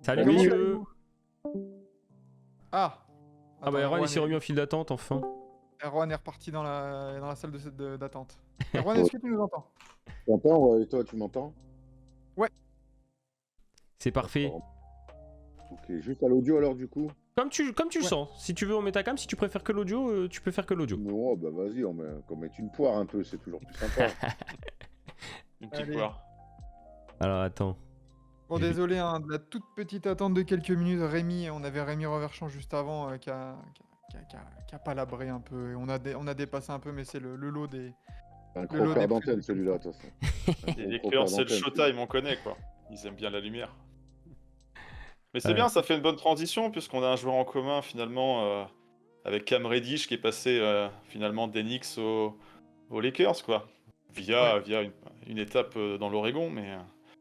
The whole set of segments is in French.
Salut Oui. monsieur. Ah Ah bah Attends, Erwan il s'est remis en file d'attente enfin. Erwan est reparti dans la salle d'attente. Erwan, Ouais. est-ce que tu nous entends? Tu m'entends, ouais, et toi, tu m'entends? Ouais. C'est parfait. D'accord. Ok, juste à l'audio alors du coup? Comme tu le Ouais. sens. Si tu veux on met ta cam, si tu préfères que l'audio, tu peux faire que l'audio. Non, bah vas-y, qu'on mette une poire un peu, c'est toujours plus sympa. Une petite Allez. poire. Alors attends. Bon, Je vais- désolé, hein, de la toute petite attente de quelques minutes. On avait Rémi Reverchon juste avant qui a palabré un peu. Et on a dépassé un peu, mais c'est le lot des. Un Le lot croqueur des d'antenne prévus comme celui-là, ça. de toute façon. Et les clients, c'est le showtime, on connaît quoi. Ils aiment bien la lumière. Mais c'est bien, ça fait une bonne transition puisqu'on a un joueur en commun finalement avec Cam Reddish qui est passé finalement d'Enix aux Lakers quoi. Via une étape dans l'Oregon, mais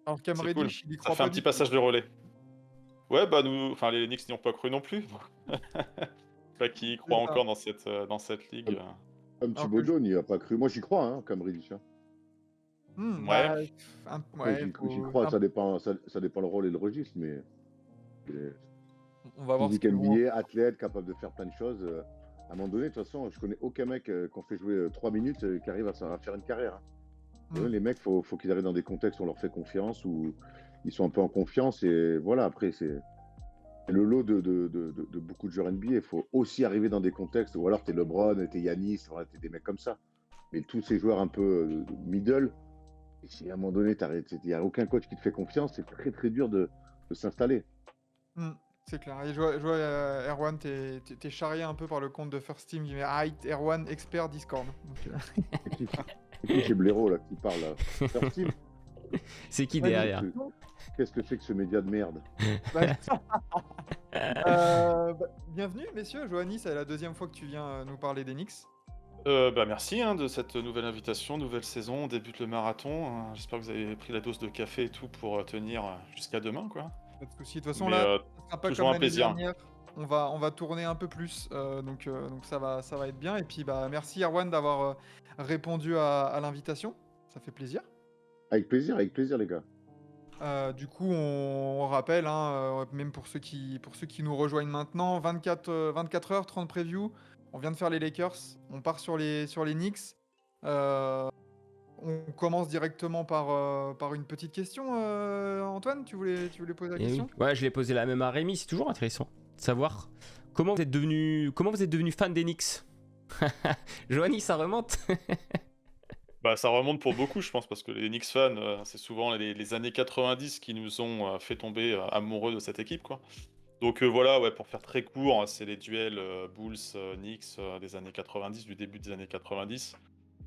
Alors, Cam c'est cool. Reddish, il y Ça croit fait un pas petit du tout. passage de relais. Ouais, bah les Knicks n'y ont pas cru non plus. Pas qui y croient C'est ça. encore dans cette ligue. Comme Alors Thibodeau, il n'y a pas cru. Moi j'y crois, hein, comme Reddish. Hmm, Ouais. bah, ouais, J'y crois, ça dépend le rôle et le registre, mais on va voir ce physique qu'ils vont. NBA, athlète, capable de faire plein de choses. À un moment donné, de toute façon, je connais aucun mec qu'on fait jouer 3 minutes qui arrive à faire une carrière. Hein. Hmm. Les mecs, faut qu'ils arrivent dans des contextes où on leur fait confiance, où ils sont un peu en confiance. Et voilà, après, c'est le lot de beaucoup de joueurs NBA. Il faut aussi arriver dans des contextes où alors t'es LeBron, t'es Giannis, voilà, t'es des mecs comme ça. Mais tous ces joueurs un peu middle, et si à un moment donné, il n'y a aucun coach qui te fait confiance, c'est très très dur de s'installer. Hmm, c'est clair. Et je vois Erwan, t'es charrié un peu par le compte de First Team. Il met Erwan, expert Discord. Donc, C'est qui chez Blaireau là, qui parle là First Team. C'est qui Ouais, derrière? Qu'est-ce que c'est que ce média de merde? Bienvenue, messieurs. Johanny, c'est la deuxième fois que tu viens nous parler des Knicks. Merci de cette nouvelle invitation, nouvelle saison, on débute le marathon. J'espère que vous avez pris la dose de café et tout pour tenir jusqu'à demain, quoi. Pas de soucis. De toute façon, Mais, là, ça sera pas toujours comme un l'année plaisir. dernière. On va tourner un peu plus, donc ça va être bien. Et puis, merci Erwan d'avoir répondu à l'invitation. Ça fait plaisir. Avec plaisir, les gars. Du coup, on rappelle, hein, même pour ceux qui nous rejoignent maintenant, 24 heures, 30 previews. On vient de faire les Lakers. On part sur les Knicks. On commence directement par une petite question. Antoine, tu voulais poser la Eh oui. question? Ouais, je l'ai posé la même à Rémi. C'est toujours intéressant de savoir comment vous êtes devenu fan des Knicks. Johanny, ça remonte. Ça remonte pour beaucoup, je pense, parce que les Knicks fans, c'est souvent les années 90 qui nous ont fait tomber amoureux de cette équipe, quoi. Donc voilà, ouais, pour faire très court, c'est les duels Bulls, Knicks des années 90, du début des années 90.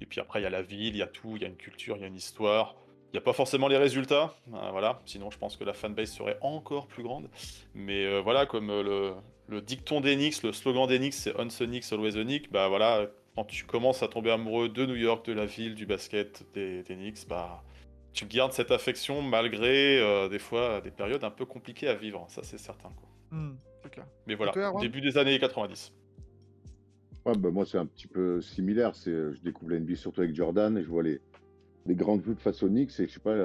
Et puis après, il y a la ville, il y a tout, il y a une culture, il y a une histoire. Il n'y a pas forcément les résultats, voilà. Sinon, je pense que la fanbase serait encore plus grande. Mais voilà, comme le dicton des Knicks, le slogan des Knicks, c'est Once a Knicks, always a Knicks. Bah voilà, quand tu commences à tomber amoureux de New York, de la ville, du basket, des Knicks, bah tu gardes cette affection malgré des fois des périodes un peu compliquées à vivre. Ça, c'est certain, quoi. C'est clair. Mais voilà, toi, Erwan? début des années 90. Ouais, bah, moi, c'est un petit peu similaire. Je découvre la NBA surtout avec Jordan et je vois les grandes joutes face aux Knicks. Et je sais pas,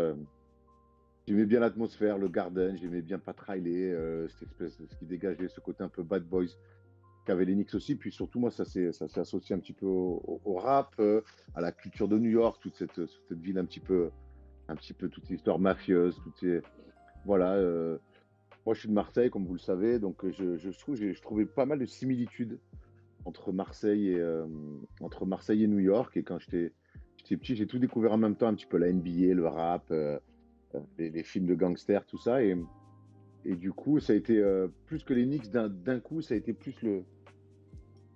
j'aimais bien l'atmosphère, le Garden, j'aimais bien Pat Riley, cette espèce de ce qui dégageait ce côté un peu bad boys qu'avaient les Knicks aussi. Puis surtout, moi, ça s'est associé un petit peu au rap, à la culture de New York, toute cette ville un petit peu toute l'histoire mafieuse, voilà. Moi, je suis de Marseille, comme vous le savez, donc je trouvais pas mal de similitudes entre Marseille et New York. Et quand j'étais petit, j'ai tout découvert en même temps, un petit peu la NBA, le rap, les films de gangsters, tout ça. Et du coup, ça a été plus que les Knicks d'un coup, ça a été plus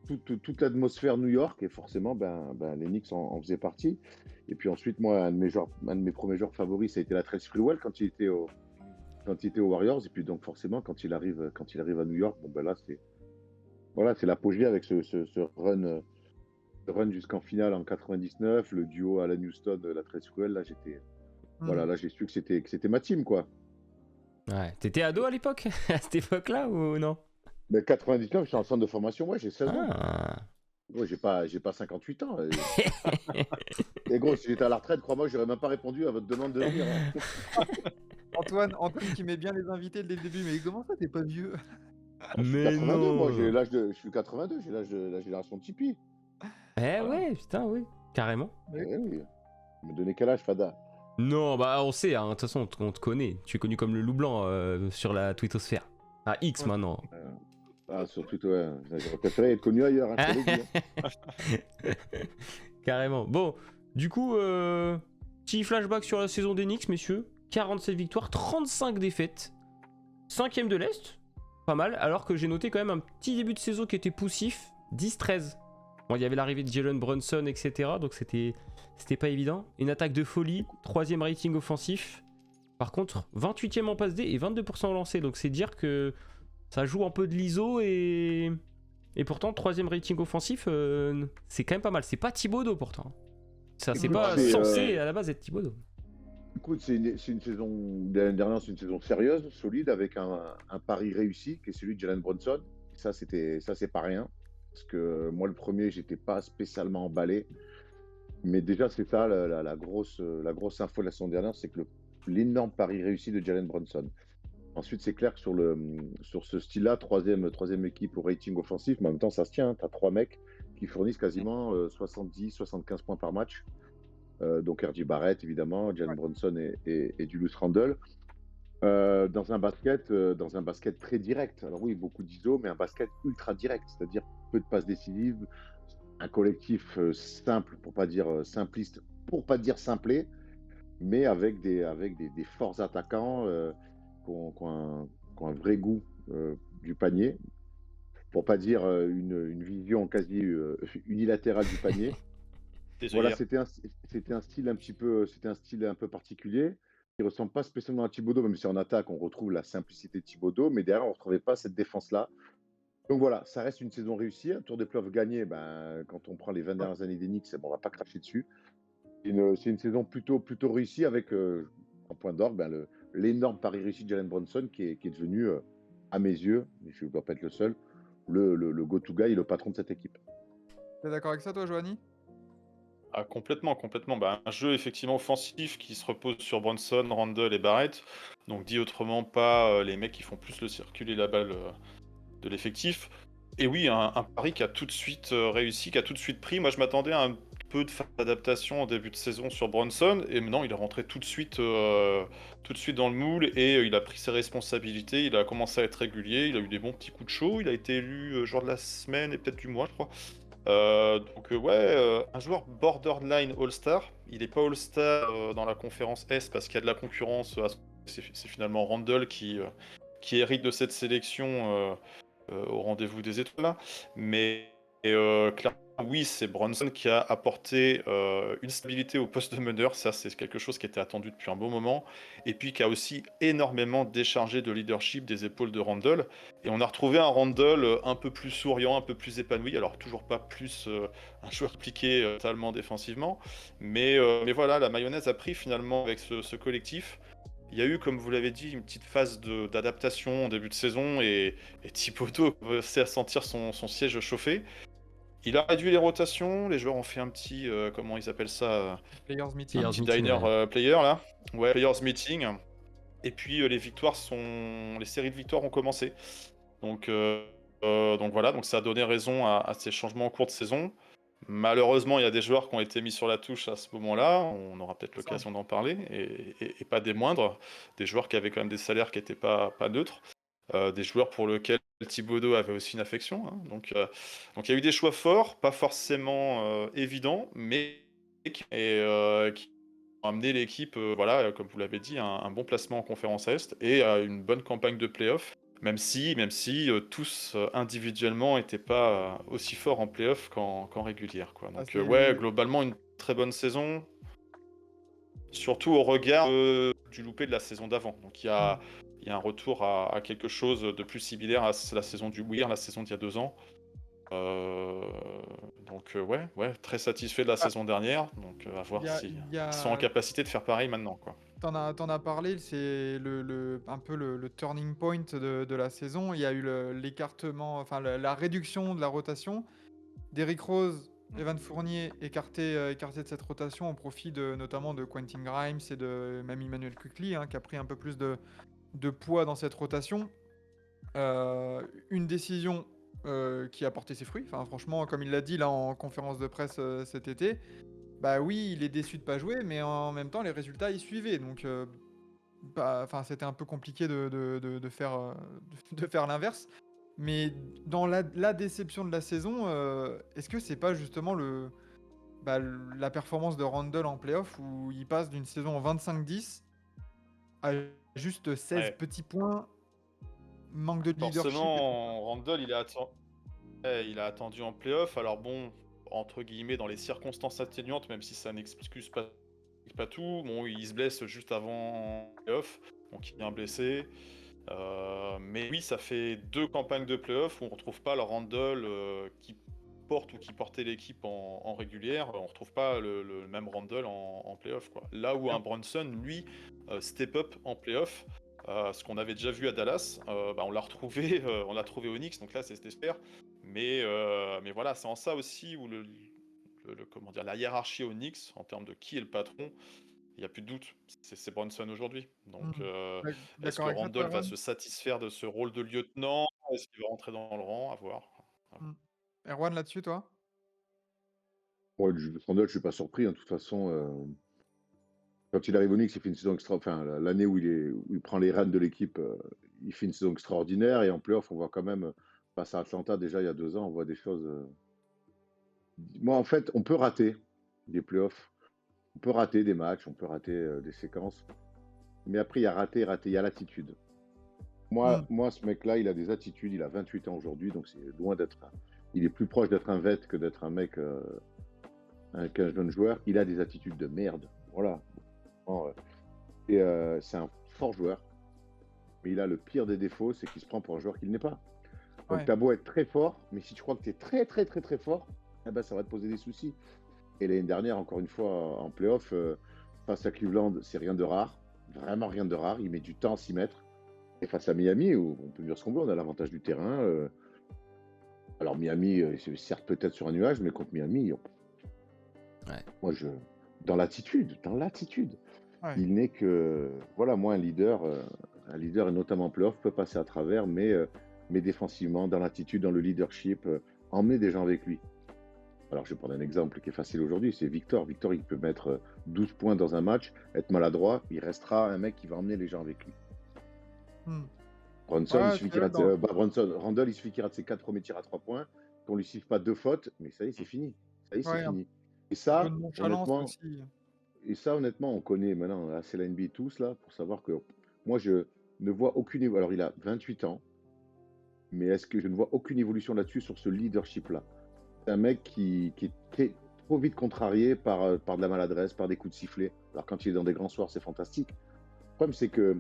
toute l'atmosphère New York. Et forcément, les Knicks en faisaient partie. Et puis ensuite, moi, un de mes premiers joueurs favoris, ça a été la Trace Sprewell quand il était aux Warriors. Et puis donc forcément, quand il arrive à New York, là, c'est l'apogée avec ce run jusqu'en finale en 99, le duo Alan Houston, la Trace Sprewell. Là, là, j'ai su que c'était ma team, quoi. Ouais. T'étais ado à l'époque, à cette époque-là ou non? Mais 99, je suis en centre de formation, moi, j'ai 16 ans. Ah. Ouais, j'ai pas 58 ans. Et gros, si j'étais à la retraite, crois-moi, j'aurais même pas répondu à votre demande de venir. Hein. Antoine qui met bien les invités dès le début, mais comment ça, t'es pas vieux? Je suis Mais 82, moi, non. je suis 82, j'ai l'âge de la génération Tipeee. Eh Voilà. ouais, putain, oui, carrément. Oui. Eh oui. Vous me donnez quel âge, Fada? Non, bah on sait, hein, de toute façon, on te connaît. Tu es connu comme le loup blanc sur la twittosphère. Ah, X Ouais. maintenant. Ah, surtout, ouais. J'aurais préféré être connu ailleurs, hein, je te l'ai dit. Carrément. Bon, du coup, petit flashback sur la saison d'Enix, messieurs. 47 victoires, 35 défaites. 5ème de l'Est, pas mal. Alors que j'ai noté quand même un petit début de saison qui était poussif. 10-13. Bon, il y avait l'arrivée de Jalen Brunson, etc. Donc c'était pas évident. Une attaque de folie, 3ème rating offensif. Par contre, 28ème en passe D et 22% au lancer. Donc c'est dire que ça joue un peu de l'ISO et pourtant 3ème rating offensif, c'est quand même pas mal. C'est pas Thibodeau pourtant. Ça c'est Écoute, pas c'est, censé à la base être Thibodeau. Écoute, c'est une saison, l'année dernière, c'est une saison sérieuse, solide, avec un pari réussi, qui est celui de Jalen Brunson. Ça, c'est pas rien. Parce que moi, le premier, j'étais pas spécialement emballé. Mais déjà, c'est ça, la grosse info de la saison dernière, c'est que l'énorme pari réussi de Jalen Brunson. Ensuite, c'est clair que sur ce style-là, troisième équipe au rating offensif, mais en même temps, ça se tient. Tu as 3 mecs qui fournissent quasiment 70-75 points par match. Donc R.J. Barrett, évidemment, Jalen Brunson et Julius Randle. Dans un basket très direct. Alors oui, beaucoup d'ISO, mais un basket ultra direct, c'est-à-dire peu de passes décisives, un collectif simple, pour pas dire simpliste, pour pas dire simplé, mais avec des forts attaquants qui ont un vrai goût du panier, pour pas dire une vision quasi unilatérale du panier. Voilà, c'était un style un peu particulier qui ressemble pas spécialement à Thibodeau, même si en attaque on retrouve la simplicité de Thibodeau, mais derrière on retrouvait pas cette défense-là. Donc voilà, ça reste une saison réussie, un tour des playoffs gagné. Ben, quand on prend les 20 dernières années des Knicks, bon, on va pas cracher dessus. C'est une saison plutôt réussie avec en point d'orgue l'énorme pari réussi de Jalen Brunson qui est devenu, à mes yeux, je ne dois pas être le seul, le go-to guy et le patron de cette équipe. T'es d'accord avec ça, toi, Johanny? Ah, complètement, complètement. Bah, un jeu effectivement offensif qui se repose sur Bronson, Randle et Barrett. Donc dit autrement, pas les mecs qui font plus le circuler la balle de l'effectif. Et oui, un pari qui a tout de suite réussi, qui a tout de suite pris. Moi, je m'attendais à un peu de phase d'adaptation en début de saison sur Bronson, et maintenant il est rentré tout de suite dans le moule, et il a pris ses responsabilités, il a commencé à être régulier, il a eu des bons petits coups de chaud, il a été élu joueur de la semaine et peut-être du mois, je crois. Donc ouais, un joueur borderline All-Star. Il n'est pas All-Star dans la conférence S parce qu'il y a de la concurrence. C'est finalement Randle qui hérite de cette sélection au rendez-vous des étoiles là. Mais clairement, oui, c'est Bronson qui a apporté une stabilité au poste de meneur. Ça, c'est quelque chose qui était attendu depuis un bon moment. Et puis qui a aussi énormément déchargé de leadership des épaules de Randle. Et on a retrouvé un Randle un peu plus souriant, un peu plus épanoui. Alors, toujours pas plus un joueur impliqué totalement défensivement. Mais voilà, la mayonnaise a pris finalement avec ce collectif. Il y a eu, comme vous l'avez dit, une petite phase d'adaptation en début de saison et Thibodeau commençait à sentir son siège chauffer. Il a réduit les rotations, les joueurs ont fait un petit, comment ils appellent ça, Players meeting. Players petit meeting, diner ouais. player là. Ouais, players meeting. Et puis les séries de victoires ont commencé. Donc voilà, donc ça a donné raison à ces changements en cours de saison. Malheureusement, il y a des joueurs qui ont été mis sur la touche à ce moment-là. On aura peut-être l'occasion d'en parler, et pas des moindres. Des joueurs qui avaient quand même des salaires qui n'étaient pas neutres. Des joueurs pour lesquels Thibodeau avait aussi une affection, hein. Donc il y a eu des choix forts, pas forcément évidents, mais qui ont amené l'équipe, voilà, comme vous l'avez dit, un bon placement en conférence Est et une bonne campagne de play-off. Même si tous individuellement n'étaient pas aussi forts en play-off qu'en régulière, quoi. Ah, Donc c'est ouais, les- globalement une très bonne saison, surtout au regard du loupé de la saison d'avant. Donc il y a un retour à quelque chose de plus similaire à la saison du Weir, la saison d'il y a 2 ans. Donc ouais, très satisfait de la saison dernière. Donc à voir Il y a- s'ils il y a- sont en capacité de faire pareil maintenant, quoi. T'en as parlé, c'est un peu le turning point de la saison. Il y a eu l'écartement, enfin la réduction de la rotation. Derrick Rose Evan Fournier écarté de cette rotation au profit notamment de Quentin Grimes et de même Emmanuel Quickley, hein, qui a pris un peu plus de poids dans cette rotation. Une décision qui a porté ses fruits. Enfin, franchement, comme il l'a dit là en conférence de presse cet été, bah oui, il est déçu de pas jouer, mais en même temps, les résultats y suivaient. Donc, enfin, c'était un peu compliqué de faire, de faire l'inverse. Mais dans la déception de la saison, est-ce que c'est pas justement la performance de Randle en playoff où il passe d'une saison en 25-10 à juste 16 Ouais. petits points, manque de leadership et tout ça. Forcément, Randle, il a attendu en playoff. Alors bon, entre guillemets, dans les circonstances atténuantes, même si ça n'excuse pas tout. Bon, il se blesse juste avant playoff, donc il vient blessé. Mais oui, ça fait 2 campagnes de playoff où on retrouve pas le Randle qui porte ou qui portait l'équipe en régulière. On retrouve pas le même Randle en playoff, quoi. Là où un Brunson, lui, step up en playoff. Ce qu'on avait déjà vu à Dallas, on l'a retrouvé au Knicks, donc là c'est super. Mais voilà, c'est en ça aussi où comment dire, la hiérarchie au Knicks, en termes de qui est le patron, il n'y a plus de doute, c'est Brunson aujourd'hui. Donc Ouais, est-ce d'accord que avec ça, toi, Randle va Erwan? se satisfaire de ce rôle de lieutenant? Est-ce qu'il va rentrer dans le rang? À voir. Mm. Erwan, là-dessus, toi? Ouais, Randle, je suis pas surpris. De toute façon, quand il arrive au Knicks, il fait une saison extra. Enfin, l'année où il prend les rênes de l'équipe, il fait une saison extraordinaire. Et en playoff, on voit quand même, face à Atlanta, déjà il y a 2 ans, on voit des choses. Moi, en fait, on peut rater des playoffs, on peut rater des matchs, on peut rater des séquences. Mais après, il y a raté, raté, il y a l'attitude. Mm. Moi, ce mec-là, il a des attitudes. Il a 28 ans aujourd'hui, donc c'est loin d'être. Il est plus proche d'être un vet que d'être un mec, qu'un jeune joueur. Il a des attitudes de merde. Voilà. Bon, et c'est un fort joueur, mais il a le pire des défauts, c'est qu'il se prend pour un joueur qu'il n'est pas. Donc, Ouais. t'as beau être très fort, mais si tu crois que tu es très, très, très, très fort, eh ben, ça va te poser des soucis. Et l'année dernière, encore une fois, en playoff, face à Cleveland, c'est rien de rare. Vraiment rien de rare. Il met du temps à s'y mettre. Et face à Miami, où on peut dire ce qu'on veut, on a l'avantage du terrain. Alors Miami, c'est certes peut-être sur un nuage, mais contre Miami, Ouais. moi, dans l'attitude, Ouais. il n'est que, voilà, moi, un leader, et notamment en playoff, peut passer à travers, mais défensivement, dans l'attitude, dans le leadership, emmener des gens avec lui. Alors, je vais prendre un exemple qui est facile aujourd'hui, c'est Victor. Victor, il peut mettre 12 points dans un match, être maladroit, il restera un mec qui va emmener les gens avec lui. Mm. Brunson, Ouais, il suffit c'est vrai, dans- Randle, il suffit qu'il rate ses 4 premiers tirs à 3 points, qu'on lui siffle pas 2 fautes, mais ça y est, c'est fini. Ça y est, c'est ouais, fini. Et un peu ça, de nonchalance honnêtement, aussi. on connaît maintenant assez la NBA tous là pour savoir que moi, je ne vois aucune évolution. Alors, il a 28 ans, mais est-ce que je ne vois aucune évolution là-dessus sur ce leadership-là? C'est un mec qui est trop vite contrarié par de la maladresse, par des coups de sifflet. Alors, quand il est dans des grands soirs, c'est fantastique. Le problème, c'est que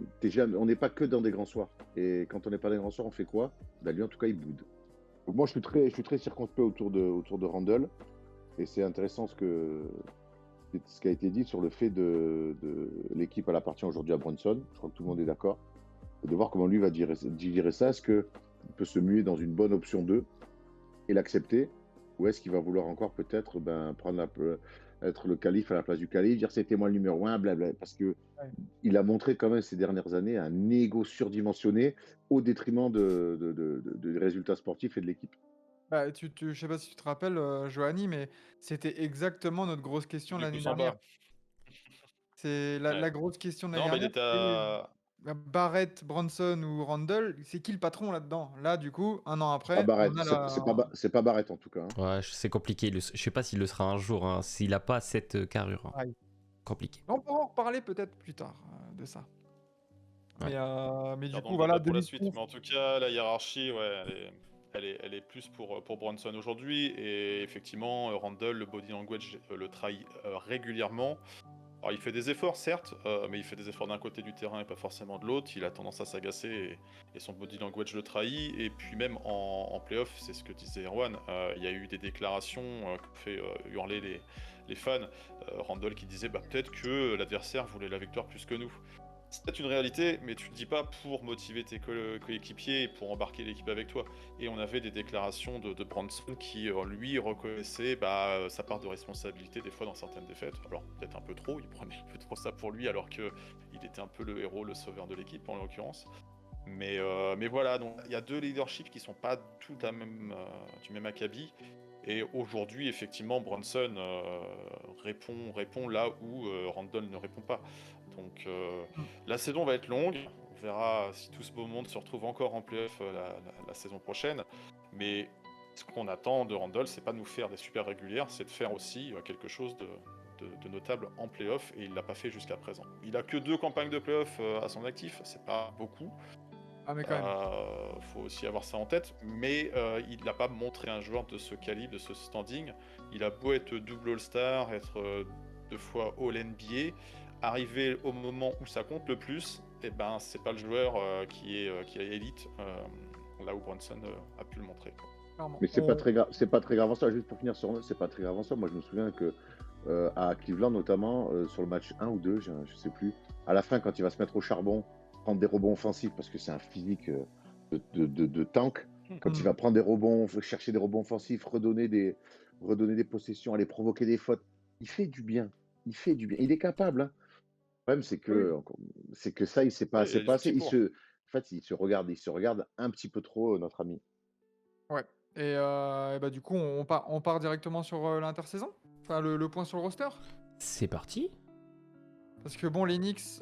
on n'est pas que dans des grands soirs. Et quand on n'est pas dans des grands soirs, on fait quoi? Ben, lui, en tout cas, il boude. Donc, moi, je suis très circonspect autour de Randle. Et c'est intéressant ce qui a été dit sur le fait de l'équipe, elle appartient aujourd'hui à Brunson. Je crois que tout le monde est d'accord. Et de voir comment lui va digérer ça. Est-ce qu'il peut se muer dans une bonne option 2 et l'accepter? Ou est-ce qu'il va vouloir encore peut-être être le calife à la place du calife, dire c'était moi le numéro 1, blablabla. Parce que Ouais. il a montré quand même ces dernières années un ego surdimensionné au détriment des résultats sportifs et de l'équipe. Bah, je sais pas si tu te rappelles, Johanny, mais c'était exactement notre grosse question Du l'année coup, s'en dernière. bat. C'est Ouais. la grosse question de l'année Non, mais il dernière, était c'était à... Barrett, Bronson ou Randle, c'est qui le patron là-dedans? Là, du coup, un an Pas après, Barrett, on a c'est pas Barrett en tout cas, hein. Ouais, c'est compliqué. Je sais pas s'il le sera un jour, hein, s'il a pas cette carrure, hein. Ouais. Compliqué. On pourra en reparler peut-être plus tard de ça. Ouais. Mais du Gardons coup, le voilà, débat pour la suite. 2011. Mais en tout cas, la hiérarchie, ouais, elle est plus pour Brunson aujourd'hui. Et effectivement, Randle, le body language le trahit régulièrement. Alors, il fait des efforts, certes, mais il fait des efforts d'un côté du terrain et pas forcément de l'autre. Il a tendance à s'agacer et son body language le trahit. Et puis même en playoff, c'est ce que disait Erwan, il y a eu des déclarations qui fait hurler les fans. Randle qui disait peut-être que l'adversaire voulait la victoire plus que nous. C'est peut-être une réalité, mais tu le dis pas pour motiver tes coéquipiers et pour embarquer l'équipe avec toi. Et on avait des déclarations de Bronson qui, lui, reconnaissait sa part de responsabilité des fois dans certaines défaites. Alors, peut-être un peu trop, il prenait un peu trop ça pour lui, alors qu'il était un peu le héros, le sauveur de l'équipe, en l'occurrence. Mais voilà, donc il y a deux leaderships qui sont pas tout du même acabit. Et aujourd'hui, effectivement, Bronson répond là où Randall ne répond pas. Donc Mm. la saison va être longue. On verra si tout ce beau monde se retrouve encore en playoff la saison prochaine. Mais ce qu'on attend de Randall, c'est pas de nous faire des super régulières, c'est de faire aussi quelque chose de notable en playoff. Et il l'a pas fait jusqu'à présent. Il a que 2 campagnes de playoff à son actif, c'est pas beaucoup. Ah, mais quand même. Faut aussi avoir ça en tête, mais il n'a pas montré un joueur de ce calibre, de ce standing. Il a beau être double All-Star, être 2 fois All-NBA, arriver au moment où ça compte le plus, et ben c'est pas le joueur qui est élite, là où Brunson a pu le montrer. Clairement. Mais c'est pas très grave. C'est pas très grave en soi. Juste pour finir sur, c'est pas très grave en soi. Moi, je me souviens que à Cleveland notamment, sur le match 1 ou 2, je sais plus. À la fin, quand il va se mettre au charbon, prendre des rebonds offensifs parce que c'est un physique de tank. Quand il va prendre des rebonds, chercher des rebonds offensifs, redonner des possessions, aller provoquer des fautes, il fait du bien. Il fait du bien. Il est capable. Hein. Le problème, c'est que ça, il sait pas, Ouais, il c'est a pas les assez. outils pour. En fait, il se regarde un petit peu trop, notre ami. Ouais. Et bah, du coup, on part directement sur l'intersaison. Enfin, le point sur le roster. C'est parti. Parce que bon, les Knicks,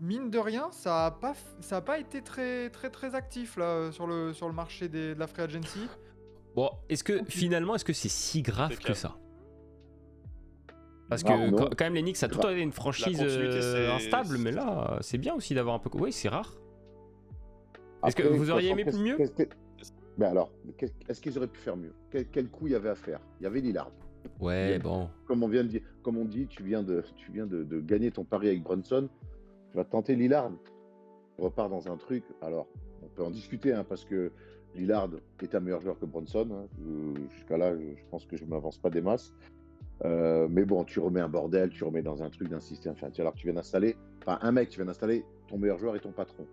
mine de rien, ça a pas été très très très actif là sur le marché de la free agency. Bon, est-ce que Ok. finalement, est-ce que c'est si grave C'est que calme. ça? Parce Ah, que non. quand même, les Knicks, ça a tout le temps été une franchise continuité, c'est- instable, mais là, c'est bien aussi d'avoir un peu. Oui, c'est rare. Est-ce que Après, vous de auriez toute aimé façon, mieux? Ben alors, est-ce qu'ils auraient pu faire mieux? Quel coup il y avait à faire? Il y avait Lillard. Ouais, bon. Comme on vient de dire, comme on dit, tu viens de gagner ton pari avec Brunson. Tu vas tenter Lillard. Tu repars dans un truc. Alors, on peut en discuter, hein, parce que Lillard est un meilleur joueur que Brunson. Hein. Jusqu'à là, je pense que je ne m'avance pas des masses. Mais bon, tu remets un bordel, tu remets dans un truc d'un système. Enfin, alors tu viens d'installer, enfin, un mec, tu viens d'installer ton meilleur joueur et ton patron.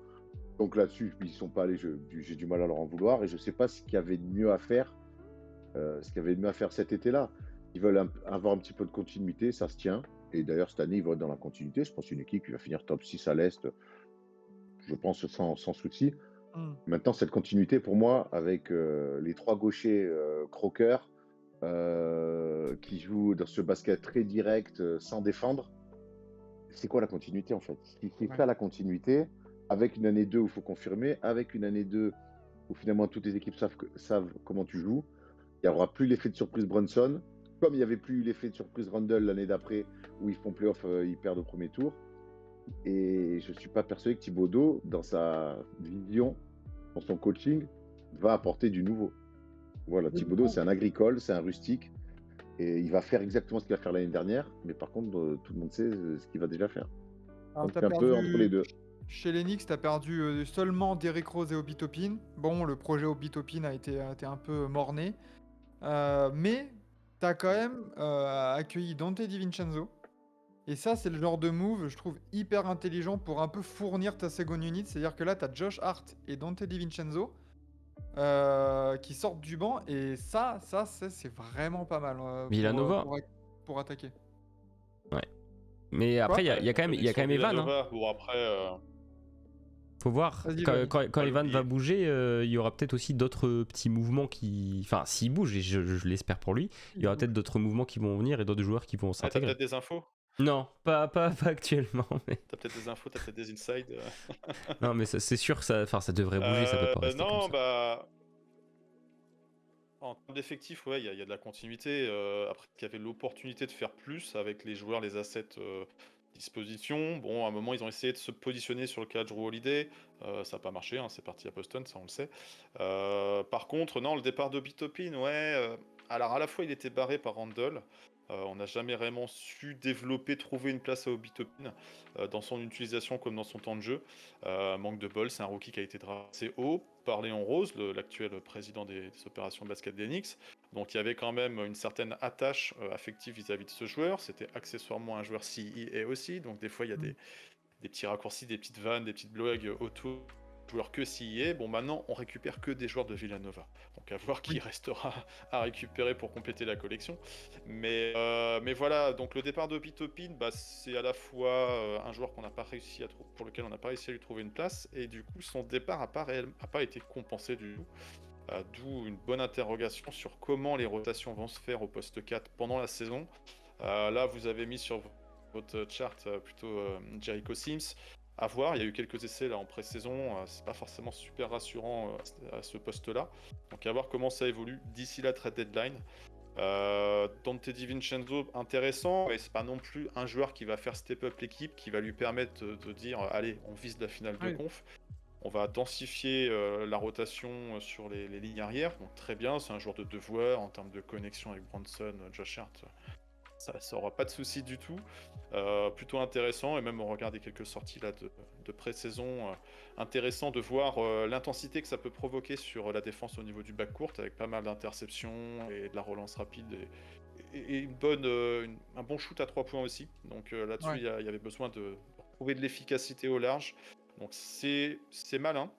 Donc là-dessus, ils sont pas allés, j'ai du mal à leur en vouloir et je sais pas ce qu'il y avait de mieux à faire, cet été-là. Ils veulent avoir un petit peu de continuité, ça se tient. Et d'ailleurs, cette année, ils vont être dans la continuité. Je pense une équipe qui va finir top 6 à l'Est, je pense sans souci. Maintenant, cette continuité, pour moi, avec les 3 gauchers croqueurs qui jouent dans ce basket très direct, sans défendre, c'est quoi la continuité en fait? C'est Ouais. ça la continuité, avec une année 2 où il faut confirmer, avec une année 2 où finalement toutes les équipes savent comment tu joues. Il n'y aura plus l'effet de surprise Brunson, comme il n'y avait plus eu l'effet de surprise Randle l'année d'après, où ils font playoff, ils perdent au premier tour. Et je ne suis pas persuadé que Thibodeau, dans sa vision, dans son coaching, va apporter du nouveau. Voilà, Mais du Thibodeau, coup, c'est un agricole, c'est un rustique, et il va faire exactement ce qu'il va faire l'année dernière, mais par contre, tout le monde sait ce qu'il va déjà faire. alors, Donc c'est un peu entre les deux. chez les Knicks, tu as perdu seulement Derrick Rose et Obi Toppin. Bon, le projet Obi Toppin a été un peu morné. Mais tu as quand même accueilli Dante DiVincenzo. Et ça, c'est le genre de move, je trouve, hyper intelligent pour un peu fournir ta second unit. C'est-à-dire que là, tu as Josh Hart et Dante DiVincenzo qui sortent du banc. Et ça c'est vraiment pas mal Villanova. pour attaquer. Ouais. Mais après, il y a quand même Evan. Hein. Bon, après, Faut voir. Vas-y, Quand Pas Evan va l'oublier. bouger, il y aura peut-être aussi d'autres petits mouvements qui. Enfin, s'il bouge, et je l'espère pour lui, il y aura peut-être d'autres mouvements qui vont venir et d'autres joueurs qui vont t'as s'intégrer. peut-être des infos? Non, pas actuellement. Mais... T'as peut-être des infos, t'as peut-être des insides? Non, mais c'est sûr, ça devrait bouger, ça peut pas rester comme Non, ça. bah. En termes d'effectifs, ouais, il y a de la continuité. Après, il y avait l'opportunité de faire plus avec les joueurs, les assets disposition. Bon, à un moment, ils ont essayé de se positionner sur le cas de Drew Holiday. Ça n'a pas marché, hein, c'est parti à Boston, ça on le sait. Par contre, non, le départ de Bitopin, ouais. Alors, à la fois, il était barré par Randle. On n'a jamais vraiment su développer, trouver une place à Obi-Toppin dans son utilisation comme dans son temps de jeu. Manque de bol, c'est un rookie qui a été drafté haut par Léon Rose, l'actuel président des opérations de basket des Knicks. Donc il y avait quand même une certaine attache affective vis-à-vis de ce joueur. C'était accessoirement un joueur CEA aussi, donc des fois il y a des petits raccourcis, des petites vannes, des petites blagues autour des joueurs que s'il y est. Bon, maintenant, on récupère que des joueurs de Villanova. Donc, à voir qui Oui. restera à récupérer pour compléter la collection. Mais voilà, donc le départ de Pitopin, bah, c'est à la fois un joueur qu'on n'a pas réussi à pour lequel on n'a pas réussi à lui trouver une place, et du coup, son départ n'a pas été compensé du tout. D'où une bonne interrogation sur comment les rotations vont se faire au poste 4 pendant la saison. Là, vous avez mis sur votre chart plutôt Jericho Sims. À voir, il y a eu quelques essais là en pré-saison, c'est pas forcément super rassurant à ce poste-là. Donc à voir comment ça évolue d'ici la trade deadline. Dante DiVincenzo, intéressant, mais c'est pas non plus un joueur qui va faire step up l'équipe, qui va lui permettre de dire allez, on vise la finale de Oui. conf. On va intensifier la rotation sur les lignes arrière, donc très bien, c'est un joueur de devoir en termes de connexion avec Bronson, Josh Hart. Ça aura pas de souci du tout. Plutôt intéressant, et même on regarde quelques sorties là de pré-saison, intéressant de voir l'intensité que ça peut provoquer sur la défense au niveau du backcourt, avec pas mal d'interceptions et de la relance rapide et un bon shoot à 3 points aussi. Donc là-dessus, Ouais. il y avait besoin de trouver de l'efficacité au large. Donc c'est malin,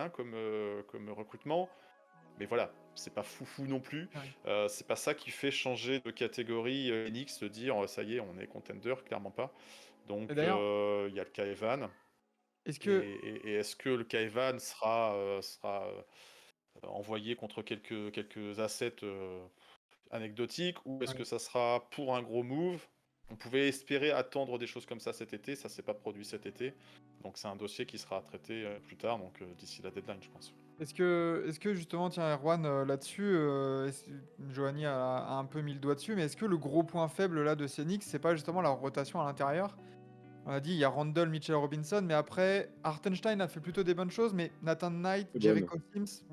comme recrutement. Mais voilà, c'est pas foufou non plus. Ouais. C'est pas ça qui fait changer de catégorie Enix, de dire ça y est, on est contender, clairement pas. Donc Et d'ailleurs, il y a le cas Evan. est-ce Et, que et est-ce que le cas Evan sera envoyé contre quelques assets anecdotiques, ou est-ce ouais. que ça sera pour un gros move? On pouvait espérer attendre des choses comme ça cet été, ça s'est pas produit cet été. Donc c'est un dossier qui sera traité plus tard, donc d'ici la deadline, je pense. est-ce que justement, tiens, Erwan, là-dessus, Giovanni a un peu mis le doigt dessus, mais est-ce que le gros point faible là de Phoenix, c'est pas justement la rotation à l'intérieur? On a dit, il y a Randall, Mitchell Robinson, mais après, Hartenstein a fait plutôt des bonnes choses, mais Nathan Knight, C'est bonne. Jericho Sims.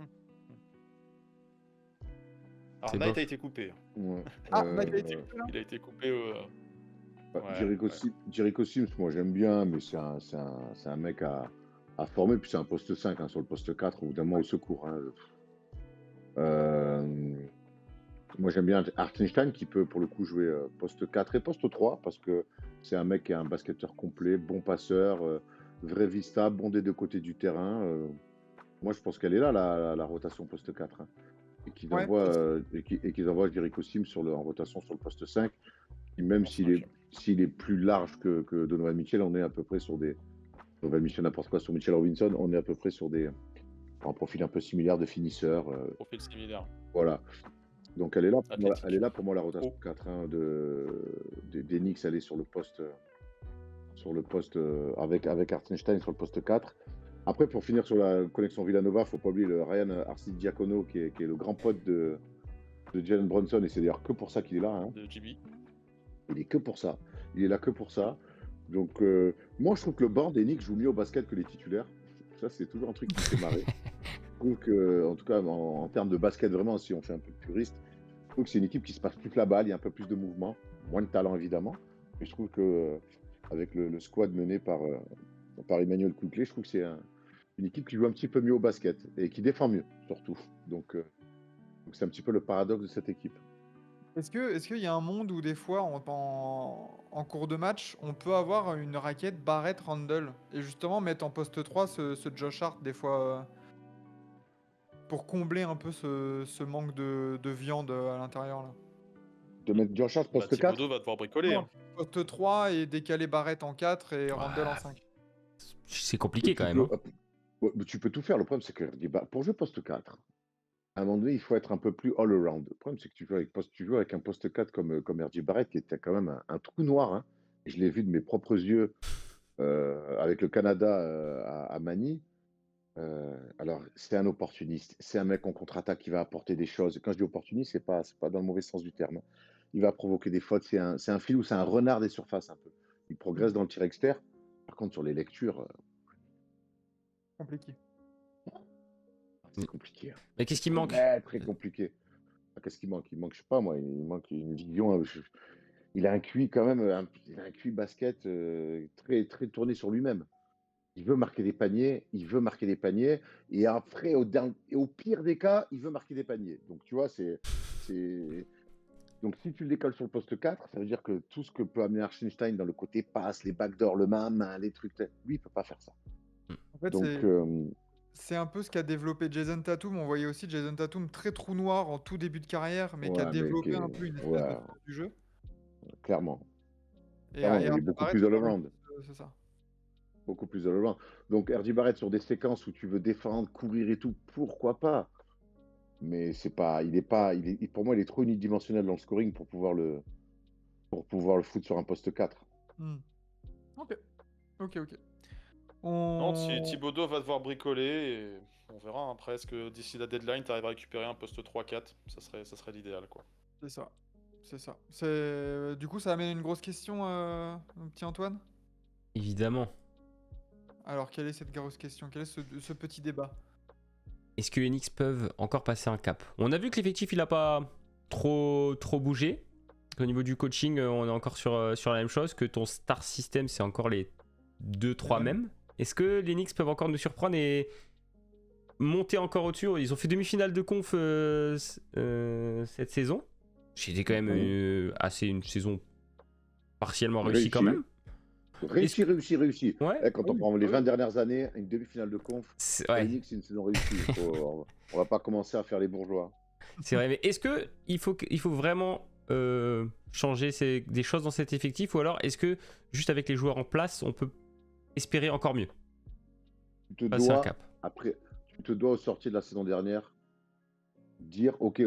Alors C'est Knight bof. a été coupé. Ouais. Ah, Knight a été coupé là? Il a été coupé. Bah, Ouais. Jericho Sims, moi j'aime bien, mais c'est un mec à former, puis c'est un poste 5 hein, sur le poste 4, au bout d'un moment au secours. Hein. Moi j'aime bien Hartenstein qui peut pour le coup jouer poste 4 et poste 3 parce que c'est un mec qui est un basketteur complet, bon passeur, vrai vista, bon des deux côtés du terrain. Moi je pense qu'elle est là la rotation poste 4 hein, et qu'ils Ouais, envoient, parce qu'ils envoient Jericho Sims en rotation sur le poste 5. Et même En cinq. s'il est plus large que Donovan Mitchell, on est à peu près sur des. Donovan Mitchell, n'importe quoi, sur Mitchell Robinson, on est à peu près sur un profil un peu similaire de finisseur. Profil similaire. Voilà. Donc elle est là pour moi, Athlétique. elle est là pour moi la rotation Oh. 4 hein, des Knicks, elle est sur le poste, avec Hartenstein sur le poste 4. Après, pour finir sur la connexion Villanova, il ne faut pas oublier le Ryan Arcidiacono qui est le grand pote de Jalen Brunson, et c'est d'ailleurs que pour ça qu'il est là. Hein. De JB. Il est que pour ça. Il est là que pour ça. Donc, moi, je trouve que le board des Knicks joue mieux au basket que les titulaires. Ça, c'est toujours un truc qui me fait marrer. Je trouve que, en tout cas, en termes de basket, vraiment, si on fait un peu de puriste, je trouve que c'est une équipe qui se passe plus la balle, il y a un peu plus de mouvement, moins de talent, évidemment. Mais je trouve que, avec le squad mené par Emmanuel Quickley, je trouve que c'est une équipe qui joue un petit peu mieux au basket et qui défend mieux, surtout. Donc c'est un petit peu le paradoxe de cette équipe. est-ce qu'il y a un monde où des fois, en cours de match, on peut avoir une raquette Barrett-Randall et justement mettre en poste 3 ce Josh Hart des fois pour combler un peu ce manque de viande à l'intérieur là. De mettre Josh Hart Bah, poste 4. Thibodeau va devoir bricoler. Non, Hein. poste 3 et décaler Barrett en 4 et Randall en Ouais. 5. C'est compliqué quand même. Hein. Tu peux tout faire. Le problème, c'est que pour jouer poste 4, à un moment donné, il faut être un peu plus all-around. Le problème, c'est que tu joues avec un poste 4 comme RJ Barrett, qui était quand même un trou noir. Hein. Je l'ai vu de mes propres yeux avec le Canada à Manille. Alors, c'est un opportuniste. C'est un mec en contre-attaque qui va apporter des choses. Quand je dis opportuniste, c'est pas dans le mauvais sens du terme. Il va provoquer des fautes. C'est un filou, c'est un renard des surfaces un peu. Il progresse dans le tir externe. Par contre, sur les lectures, Compliqué. c'est compliqué. Hein. Mais qu'est-ce qui manque? Très compliqué. Qu'est-ce qu'il manque? Il manque, je sais pas moi, il manque une vision. Il a un QI quand même, il a un QI basket très, très tourné sur lui-même. Il veut marquer des paniers, et après, au pire des cas, il veut marquer des paniers. Donc, tu vois, c'est Donc, si tu le décales sur le poste 4, ça veut dire que tout ce que peut amener Hartenstein dans le côté passe, les backdoors, le main, les trucs, lui, il peut pas faire ça. En fait, Donc, c'est un peu ce qu'a développé Jason Tatum. On voyait aussi Jason Tatum très trou noir en tout début de carrière, mais qui a ouais, mais développé un peu une espèce de ouais, sens du jeu. clairement. Et, Clairement, et il est RJ beaucoup Barrett, plus c'est un peu all-around. c'est ça. Beaucoup plus all-around. Donc, RJ Barrett, sur des séquences où tu veux défendre, courir et tout, pourquoi pas? Mais c'est pas, il est pas, pour moi, il est trop unidimensionnel dans le scoring pour pouvoir le foutre sur un poste 4. Hmm. Ok, ok, ok. Non, On... Thibodeau va devoir bricoler et on verra hein, après. Est-ce que d'ici la deadline, tu arrives à récupérer un poste 3-4? Ça serait l'idéal, quoi. C'est ça. C'est ça. Du coup, ça amène une grosse question, mon petit Antoine. Évidemment. Alors, quelle est cette grosse question? Quel est ce petit débat? Est-ce que les Knicks peuvent encore passer un cap? On a vu que l'effectif, il a pas trop bougé. Au niveau du coaching, on est encore sur la même chose, que ton star system, c'est encore les 2-3 mêmes. mêmes. Est-ce que les Knicks peuvent encore nous surprendre et monter encore au-dessus? Ils ont fait demi-finale de conf cette saison. C'était quand même une saison partiellement réussie quand même. Réussi. Ouais. Eh, quand on prend les 20 dernières années, une demi-finale de conf, Ouais. les Knicks, c'est une saison réussie. On va pas commencer à faire les bourgeois. C'est vrai, mais est-ce que il faut vraiment changer des choses dans cet effectif, ou alors est-ce que juste avec les joueurs en place, on peut espérer encore mieux? Tu te Passer un dois, cap. après, tu te dois au sortir de la saison dernière, dire, ok,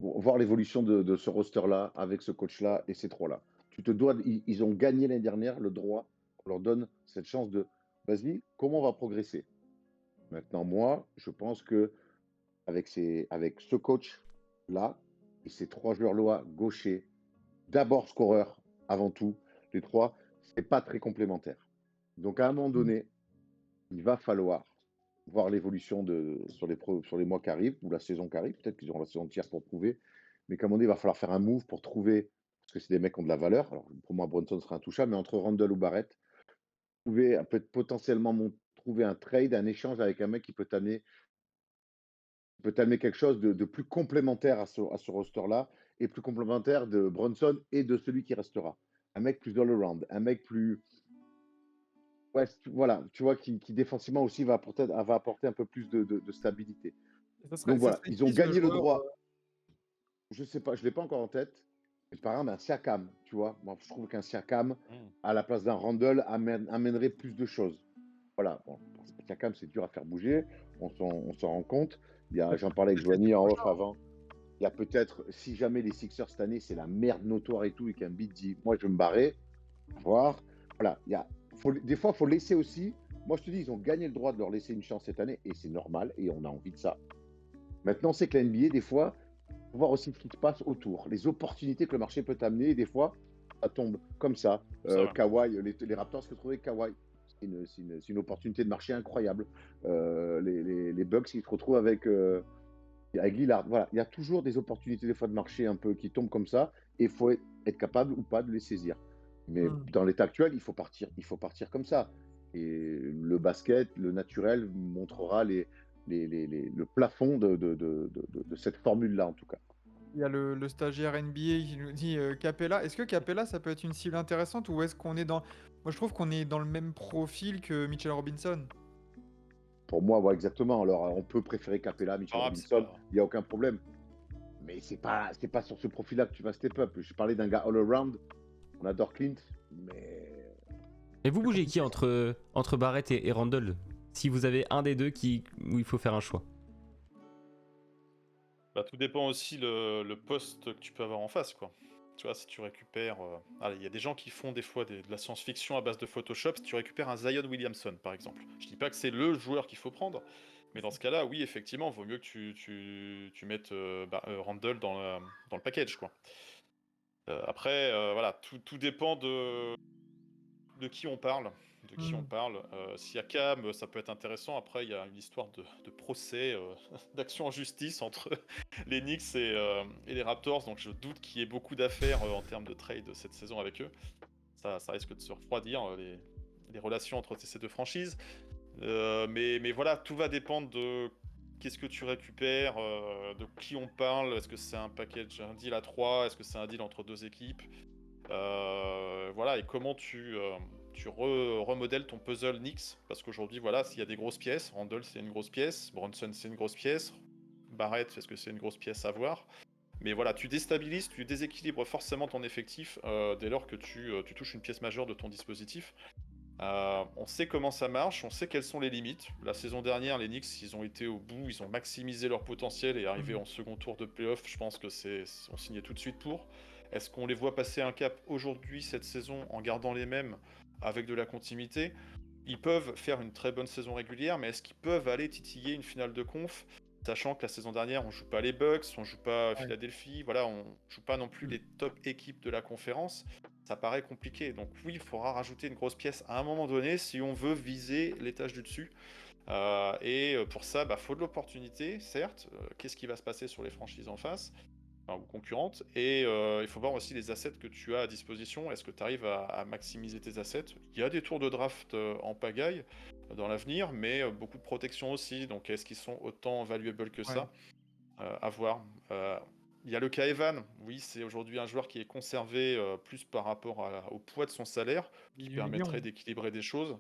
voir l'évolution de ce roster-là, avec ce coach-là et ces trois-là. Tu te dois, ils ont gagné l'année dernière le droit, on leur donne cette chance de, vas-y, comment on va progresser? Maintenant, moi, je pense que avec ce coach-là et ces trois joueurs-là gauchers, d'abord scoreurs avant tout, les trois, c'est pas très complémentaire. Donc, à un moment donné, il va falloir voir l'évolution sur les mois qui arrivent ou la saison qui arrive. Peut-être qu'ils auront la saison entière pour prouver, mais qu'à un moment donné, il va falloir faire un move pour trouver, parce que c'est des mecs qui ont de la valeur. Alors, pour moi, Brunson sera intouchable, mais entre Randle ou Barrett, peut-être potentiellement trouver un trade, un échange avec un mec qui peut t'amener quelque chose de plus complémentaire à ce roster-là et plus complémentaire de Brunson et de celui qui restera. Un mec plus all-around, un mec plus. Ouais, voilà, tu vois, qui défensivement aussi va apporter un peu plus de stabilité. Et ça Donc voilà, serait ils ont qui, ce gagné le joueur, droit. Je sais pas, je l'ai pas encore en tête. Mais par exemple, un Siakam, tu vois. Moi, je trouve qu'un Siakam, à la place d'un Randle, amènerait plus de choses. Voilà. Bon, Siakam, c'est dur à faire bouger. On s'en rend compte. J'en parlais avec peut-être l'été Joanie en off prochain. avant. Il y a peut-être, si jamais les Sixers cette année, c'est la merde notoire et tout, et qu'un beat dit, moi, je vais me barrer, voir. Voilà. Des fois, il faut laisser aussi. Moi, je te dis, ils ont gagné le droit de leur laisser une chance cette année, et c'est normal, et on a envie de ça. Maintenant, c'est que la NBA, des fois, il faut voir aussi ce qui se passe autour, les opportunités que le marché peut amener, et des fois, ça tombe comme ça. Kawhi, les Raptors se retrouvaient avec Kawhi. C'est une opportunité de marché incroyable. Les Bucks qui se retrouvent avec Lillard. Voilà, il y a toujours des opportunités des fois de marché un peu qui tombent comme ça, et il faut être capable ou pas de les saisir. Mais dans l'état actuel, il faut partir comme ça. Et le basket, le naturel, montrera le plafond de cette formule-là, en tout cas. Il y a le stagiaire NBA qui nous dit Capella. Est-ce que Capella, ça peut être une cible intéressante, ou est-ce qu'on est dans... Moi, je trouve qu'on est dans le même profil que Mitchell Robinson. Pour moi, voilà, exactement. Alors, on peut préférer Capella, Mitchell Robinson, il n'y a aucun problème. Mais c'est pas sur ce profil-là que tu vas step up. Je parlais d'un gars all-around. On adore Clint, mais... Et vous bougez qui entre Barrett et Randle? Si vous avez un des deux où il faut faire un choix. Bah, tout dépend aussi le poste que tu peux avoir en face, quoi. Tu vois, si tu récupères... il y a des gens qui font des fois de la science-fiction à base de Photoshop. Si tu récupères un Zion Williamson, par exemple. Je dis pas que c'est le joueur qu'il faut prendre, mais dans ce cas-là, oui, effectivement, il vaut mieux que tu mettes Randle dans le package, quoi. Après, voilà, tout dépend de qui on parle. Siakam, ça peut être intéressant. Après, il y a une histoire de procès, d'action en justice entre les Knicks et les Raptors. Donc je doute qu'il y ait beaucoup d'affaires en termes de trade cette saison avec eux. Ça risque de se refroidir, les relations entre ces deux franchises. Mais voilà, tout va dépendre de qu'est-ce que tu récupères, de qui on parle, est-ce que c'est un package, un deal à 3, est-ce que c'est un deal entre deux équipes, voilà, et comment tu remodèles ton puzzle Knicks, parce qu'aujourd'hui, voilà, s'il y a des grosses pièces, Randle c'est une grosse pièce, Brunson c'est une grosse pièce, Barrett, est-ce que c'est une grosse pièce à voir? Mais voilà, tu déstabilises, tu déséquilibres forcément ton effectif dès lors que tu touches une pièce majeure de ton dispositif. On sait comment ça marche, on sait quelles sont les limites. La saison dernière, les Knicks, ils ont été au bout, ils ont maximisé leur potentiel et arrivé en second tour de playoff. Je pense que on signait tout de suite pour. Est-ce qu'on les voit passer un cap aujourd'hui, cette saison, en gardant les mêmes, avec de la continuité? Ils peuvent faire une très bonne saison régulière, mais est-ce qu'ils peuvent aller titiller une finale de conf, sachant que la saison dernière, on joue pas les Bucks, on joue pas Philadelphie, voilà, on joue pas non plus les top équipes de la conférence. Ça paraît compliqué. Donc oui, il faudra rajouter une grosse pièce à un moment donné si on veut viser l'étage du dessus. Et pour ça, faut de l'opportunité, certes. Qu'est-ce qui va se passer sur les franchises en face, ou concurrentes? Et il faut voir aussi les assets que tu as à disposition. Est-ce que tu arrives à maximiser tes assets? Il y a des tours de draft en pagaille dans l'avenir, mais beaucoup de protection aussi. Donc est-ce qu'ils sont autant valuable que ça? À voir. Il y a le cas Evan. Oui, c'est aujourd'hui un joueur qui est conservé plus par rapport au poids de son salaire, qui 18 permettrait millions. d'équilibrer des choses.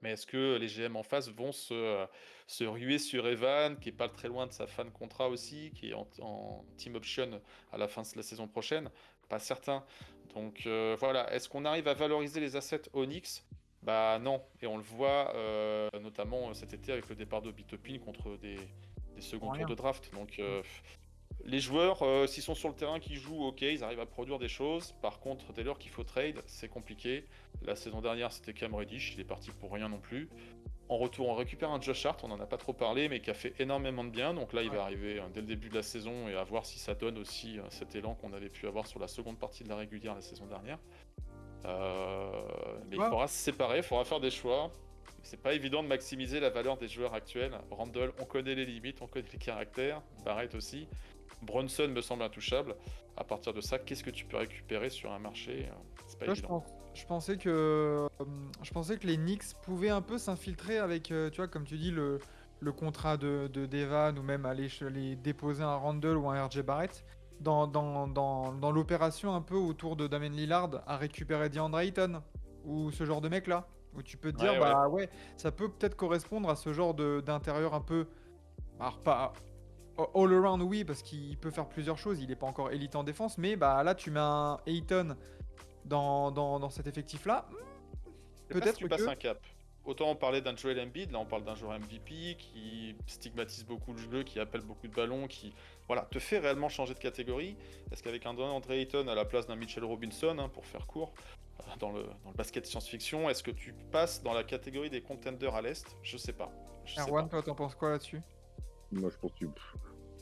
Mais est-ce que les GM en face vont se ruer sur Evan, qui est pas très loin de sa fin de contrat aussi, qui est en team option à la fin de la saison prochaine? Pas certain. Donc voilà, est-ce qu'on arrive à valoriser les assets Onyx? Bah non, et on le voit notamment cet été avec le départ d'Obi Toppin contre des seconds tours de draft. Donc les joueurs, s'ils sont sur le terrain, qui jouent, ok, ils arrivent à produire des choses. Par contre, dès lors qu'il faut trade, c'est compliqué. La saison dernière, c'était Cam Reddish, il est parti pour rien non plus. En retour, on récupère un Josh Hart, on n'en a pas trop parlé, mais qui a fait énormément de bien. Donc là, il va arriver dès le début de la saison et à voir si ça donne aussi cet élan qu'on avait pu avoir sur la seconde partie de la régulière la saison dernière. Mais il faudra se séparer, il faudra faire des choix. C'est pas évident de maximiser la valeur des joueurs actuels. Randle, on connaît les limites, on connaît les caractères. Barrett aussi. Brunson me semble intouchable. À partir de ça, qu'est-ce que tu peux récupérer sur un marché? C'est pas évident. Je pensais que les Knicks pouvaient un peu s'infiltrer avec, tu vois, comme tu dis, le contrat de Devan, ou même aller les déposer un Randle ou un RJ Barrett dans l'opération un peu autour de Damian Lillard à récupérer DeAndre Ayton ou ce genre de mec là, où tu peux te dire ça peut peut-être correspondre à ce genre d'intérieur un peu, alors pas all around, oui, parce qu'il peut faire plusieurs choses, il est pas encore élite en défense, mais là tu mets un Ayton dans cet effectif là, peut-être que tu passes un cap. Autant on parlait d'un Joel Embiid, là on parle d'un joueur MVP qui stigmatise beaucoup le jeu, qui appelle beaucoup de ballons, qui te fait réellement changer de catégorie. Est-ce qu'avec un DeAndre Ayton à la place d'un Mitchell Robinson, pour faire court, dans le basket science-fiction, est-ce que tu passes dans la catégorie des contenders à l'Est? Je sais pas. Erwan, toi t'en penses quoi là-dessus? Moi je pense que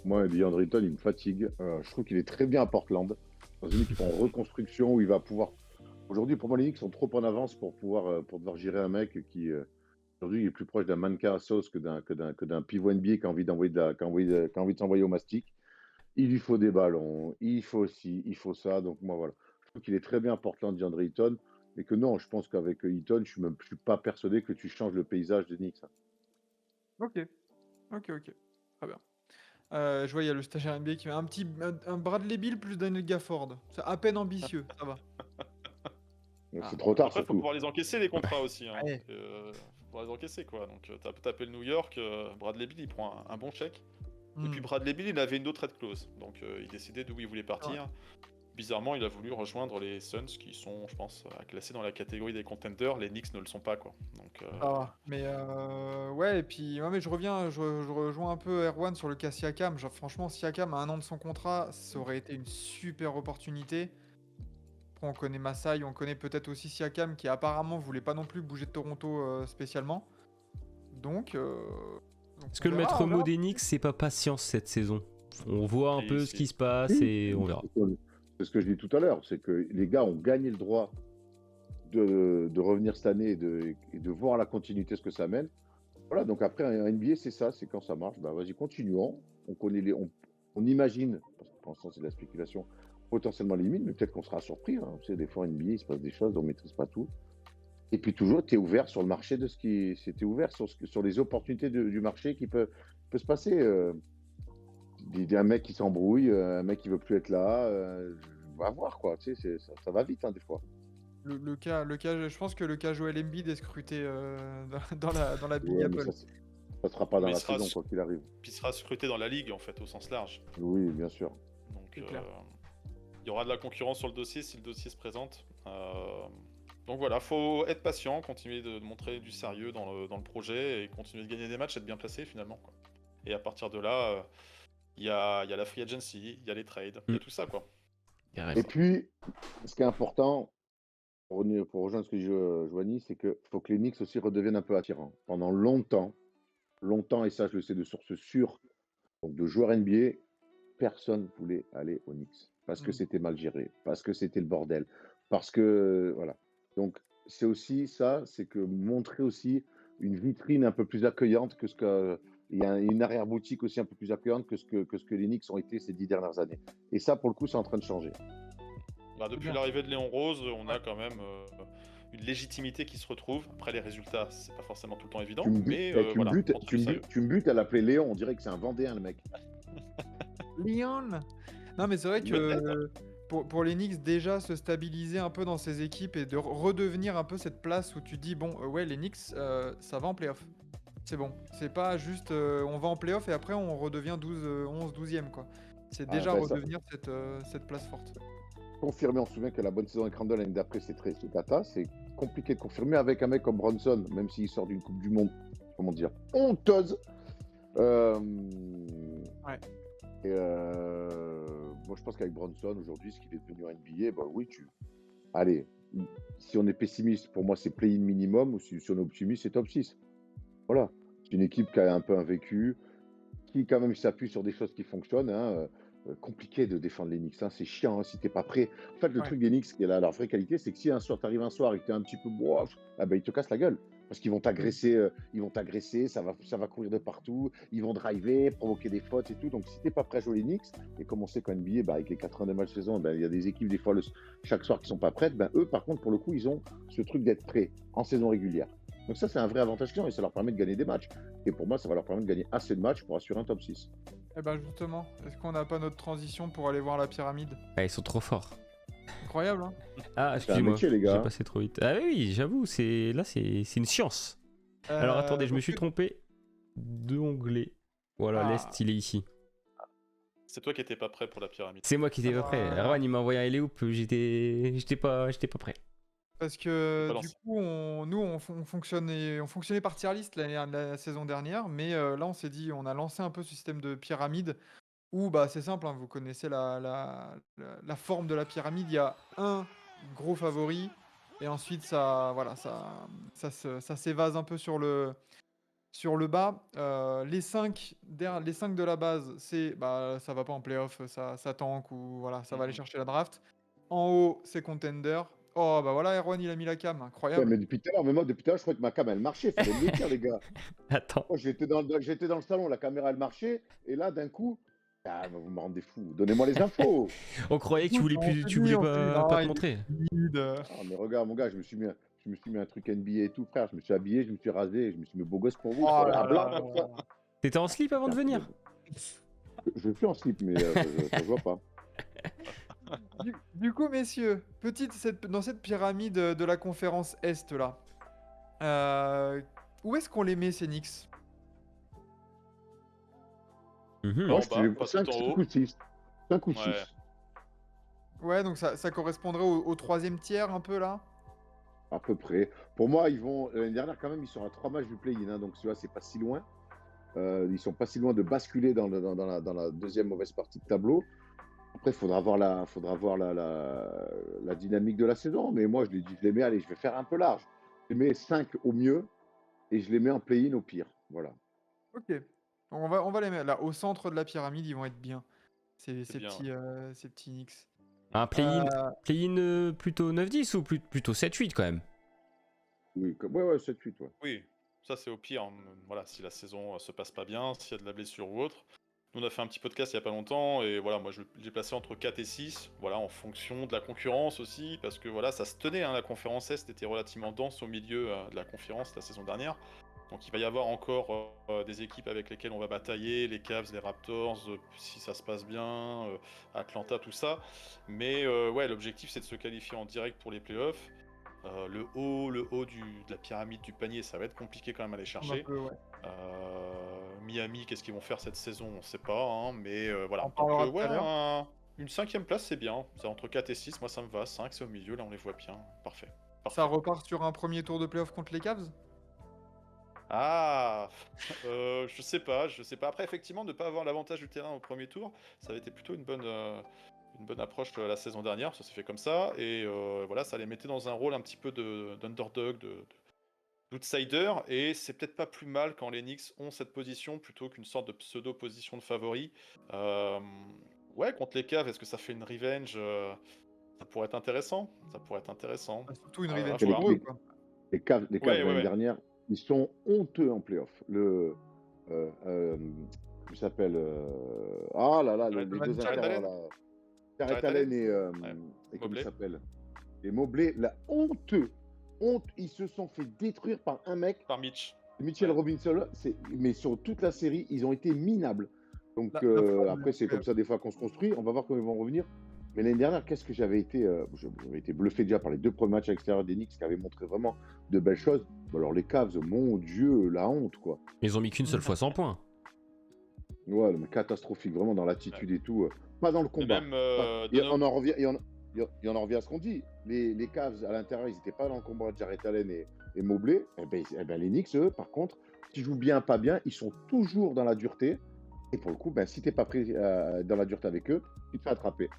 moi, DeAndre Ayton, il me fatigue. Je trouve qu'il est très bien à Portland, dans une équipe en reconstruction où il va pouvoir. Aujourd'hui, pour moi, les Knicks sont trop en avance pour devoir gérer un mec qui, aujourd'hui, est plus proche d'un mannequin à sauce que d'un pivot NBA qui a envie de s'envoyer au mastic. Il lui faut des ballons, il faut ci, il faut ça. Donc, moi, voilà. Je trouve qu'il est très bien à Portland, DeAndre Ayton. Mais que non, je pense qu'avec Ayton, je suis pas persuadé que tu changes le paysage des Knicks. Ok. Très bien. Je vois, il y a le stagiaire NBA qui met un Bradley Beal plus Daniel Gafford. C'est à peine ambitieux, ça va. C'est trop tard. Après, il faut pouvoir les encaisser, les contrats aussi. Faut pouvoir les encaisser, quoi. Donc, tu as tapé le New York, Bradley Beal, il prend un bon chèque. Et puis, Bradley Beal, il avait une autre trade clause. Donc, il décidait d'où il voulait partir. Bizarrement, il a voulu rejoindre les Suns, qui sont, je pense, classés dans la catégorie des contenders. Les Knicks ne le sont pas, quoi. Donc, mais et puis mais je rejoins un peu Erwan sur le cas Siakam. Genre, franchement, Siakam à 1 an de son contrat, ça aurait été une super opportunité. Après, on connaît Masai, on connaît peut-être aussi Siakam qui apparemment voulait pas non plus bouger de Toronto spécialement. Donc, est-ce que le maître mot des Knicks, c'est pas patience cette saison? On voit un peu ce qui se passe et on verra. C'est ce que je dis tout à l'heure, c'est que les gars ont gagné le droit de revenir cette année et de voir la continuité, ce que ça mène. Voilà, donc après, un NBA, c'est ça, c'est quand ça marche, vas-y, continuons. On imagine, parce que pour l'instant, c'est de la spéculation, potentiellement les limites, mais peut-être qu'on sera surpris. Tu sais, des fois, en NBA, il se passe des choses, on ne maîtrise pas tout. Et puis toujours, tu es ouvert sur le marché de ce qui. C'était ouvert sur les opportunités du marché qui peuvent peut se passer. Un mec qui s'embrouille, un mec qui veut plus être là. On va voir quoi. Tu sais, ça va vite des fois. Le cas, je pense que le cas Joel Embiid est scruté dans la Big Ouais, mais Apple. ça sera pas dans Mais la il sera saison su- quoi qu'il arrive. Puis il sera scruté dans la ligue, en fait, au sens large. Oui, bien sûr. Donc, C'est clair. il y aura de la concurrence sur le dossier si le dossier se présente. Donc voilà, faut être patient, continuer de montrer du sérieux dans le projet et continuer de gagner des matchs, être bien placé finalement, quoi. Et à partir de là, il y a la free agency, il y a les trades, il y a tout ça, quoi. Carrément. Et puis, ce qui est important, pour rejoindre ce que dit Joanie, c'est qu'il faut que les Knicks aussi redeviennent un peu attirants. Pendant longtemps, et ça je le sais de sources sûres, donc de joueurs NBA, personne ne voulait aller aux Knicks. Parce que Mm. c'était mal géré, parce que c'était le bordel, parce que, voilà. Donc, c'est aussi ça, c'est que montrer aussi une vitrine un peu plus accueillante que ce que... Il y a une arrière-boutique aussi un peu plus accueillante que ce que les Knicks ont été ces 10 dernières années. Et ça, pour le coup, c'est en train de changer. Bah, depuis bien. l'arrivée de Léon Rose, on a quand même une légitimité qui se retrouve. Après, les résultats, c'est pas forcément tout le temps évident, mais voilà, montrer du sérieux. Tu me butes à l'appeler Léon, on dirait que c'est un Vendéen, le mec. Lyon. Non, mais c'est vrai que Peut-être. pour les Knicks, déjà se stabiliser un peu dans ces équipes et de redevenir un peu cette place où tu dis, bon, ouais, les Knicks, ça va en playoff. C'est bon. C'est pas juste on va en playoff et après on redevient 11, 12e, quoi. C'est déjà bah, ça- redevenir cette place forte. Confirmer, on se souvient que la bonne saison avec Randall l'année d'après, c'est cata. C'est compliqué de confirmer avec un mec comme Bronson, même s'il sort d'une Coupe du Monde, comment dire, honteuse. Ouais. Et moi, je pense qu'avec Bronson, aujourd'hui, ce qu'il est devenu en NBA, bah oui, allez, si on est pessimiste, pour moi, c'est play-in minimum, ou si on est optimiste, c'est top 6. Voilà. C'est une équipe qui a un peu un vécu, qui quand même s'appuie sur des choses qui fonctionnent. Compliqué de défendre les Knicks, c'est chiant si t'es pas prêt. En fait, le truc des Knicks, qui est leur vraie qualité, c'est que si un soir t'arrives un soir et que t'es un petit peu bof, ils te cassent la gueule. Parce qu'ils vont t'agresser, ça va courir de partout, ils vont driver, provoquer des fautes et tout. Donc si t'es pas prêt à jouer les Knicks, et comme on sait qu'en NBA, avec les 82 matchs de saison, il y a des équipes des fois chaque soir qui sont pas prêtes, eux par contre pour le coup ils ont ce truc d'être prêts en saison régulière. Donc ça c'est un vrai avantage client et ça leur permet de gagner des matchs. Et pour moi ça va leur permettre de gagner assez de matchs pour assurer un top 6. Eh ben justement, est-ce qu'on n'a pas notre transition pour aller voir la pyramide? Ah, ils sont trop forts. Incroyable, hein? Ah, C'est un excusez-moi, métier, les gars. j'ai passé trop vite. Ah oui, j'avoue, c'est une science. Alors attendez, je me suis trompé d'onglet. Voilà, Ah. l'Est, il est ici. C'est toi qui étais pas prêt pour la pyramide. C'est moi qui étais pas prêt. Voilà. Erwan, il m'a envoyé un Léoup, j'étais pas prêt. Parce que Balance. du coup, on fonctionnait par tier list la saison dernière, mais là on s'est dit, on a lancé un peu ce système de pyramide où bah, c'est simple, hein, vous connaissez la forme de la pyramide, il y a un gros favori et ensuite ça s'évase un peu sur le bas. Les 5 de la base, c'est bah, ça va pas en playoff, ça tank ou voilà, ça va aller chercher la draft. En haut, c'est contender. Oh bah voilà, Erwan il a mis la cam, Ouais, incroyable. mais depuis tout à l'heure, je crois que ma cam elle marchait, fallait me le dire les gars. Attends. Moi j'étais dans le salon, la caméra elle marchait, et là d'un coup, vous me rendez fou, donnez-moi les infos. On croyait que tu voulais, On plus, s'est tu dit, voulais on s'est dit, pas non, te il est montrer. timide. Ah, mais regarde mon gars, je me suis mis un truc NBA et tout frère, je me suis habillé, je me suis rasé, je me suis mis beau gosse pour vous, Oh à là blanc là. comme ça. T'étais en slip avant de venir? Je suis en slip, mais ça se voit pas. Du coup, messieurs, dans cette pyramide de la conférence Est là, où est-ce qu'on les met ces Knicks? Mhm. Moi, bas, pas 5 tout en haut. ou 6. 5 ou 6. Ouais. Ouais, donc ça correspondrait au troisième tiers un peu là. À peu près. Pour moi, l'année dernière, quand même, ils sont à 3 matchs du play-in, donc tu vois, c'est pas si loin. Ils sont pas si loin de basculer dans la deuxième mauvaise partie de tableau. Après, il faudra voir la dynamique de la saison. Mais moi, je les mets, allez, je vais faire un peu large. Je les mets 5 au mieux et je les mets en play-in au pire. Voilà. Ok. On va les mettre là, au centre de la pyramide, ils vont être bien. Ces C'est bien, petits Knicks. Un play-in plutôt 9-10 ou plutôt 7-8 quand même? Oui, ouais, 7-8, ouais. Oui, ça c'est au pire. Voilà, si la saison se passe pas bien, s'il y a de la blessure ou autre. Nous, on a fait un petit podcast il y a pas longtemps et voilà, moi je l'ai placé entre 4 et 6, voilà, en fonction de la concurrence aussi, parce que voilà, ça se tenait, hein, la conférence Est était relativement dense au milieu de la conférence la saison dernière. Donc il va y avoir encore des équipes avec lesquelles on va batailler, les Cavs, les Raptors, si ça se passe bien, Atlanta, tout ça. Mais ouais, l'objectif c'est de se qualifier en direct pour les playoffs. Le haut de la pyramide du panier, ça va être compliqué quand même à aller Un chercher. peu, ouais. Miami, qu'est-ce qu'ils vont faire cette saison, on sait pas, hein, mais voilà. On Donc parlera tout ouais, à l'heure. une 5e place c'est bien, c'est entre 4 et 6, moi ça me va, 5 c'est au milieu, là on les voit bien, parfait. Ça repart sur un premier tour de playoff contre les Cavs? Ah, je sais pas. Après, effectivement, ne pas avoir l'avantage du terrain au premier tour, ça avait été plutôt une bonne approche la saison dernière, ça s'est fait comme ça, et voilà, ça les mettait dans un rôle un petit peu d'underdog, d'outsider, et c'est peut-être pas plus mal quand les Knicks ont cette position plutôt qu'une sorte de pseudo-position de favori. Ouais, contre les Cavs, est-ce que ça fait une revenge? Ça pourrait être intéressant, Bah, surtout une À revenge Et pour voir. eux, quoi. les Cavs Ouais, l'année ouais. dernière, ils sont honteux en playoff. Comment il s'appelle ah là là, les deux Jared attaquants Allen. là. Jarrett Jared Allen Allen. Ouais. et comment il Mobley. s'appelle Et Mobley, la honteux. Ils se sont fait détruire par un mec, Par Mitch. Mitchell Ouais. Robinson, mais sur toute la série, ils ont été minables. Donc La forme, après, c'est comme ça des fois qu'on se construit. On va voir comment ils vont revenir. Mais l'année dernière, qu'est-ce que j'avais été bluffé déjà par les 2 premiers matchs à l'extérieur des Knicks qui avaient montré vraiment de belles choses. Bon, alors les Cavs, mon Dieu, la honte quoi. Ils ont mis qu'une seule fois 100 points. Ouais, mais catastrophique, vraiment dans l'attitude et tout. Pas dans le Et combat. même On en revient, et on en revient à ce qu'on dit. Les Cavs à l'intérieur, ils n'étaient pas dans le combat de Jarrett Allen et Mobley. Eh ben, les Knicks, eux, par contre, qui jouent bien, pas bien, ils sont toujours dans la dureté. Et pour le coup, ben, si t'es pas pris dans la dureté avec eux, tu te fais attraper.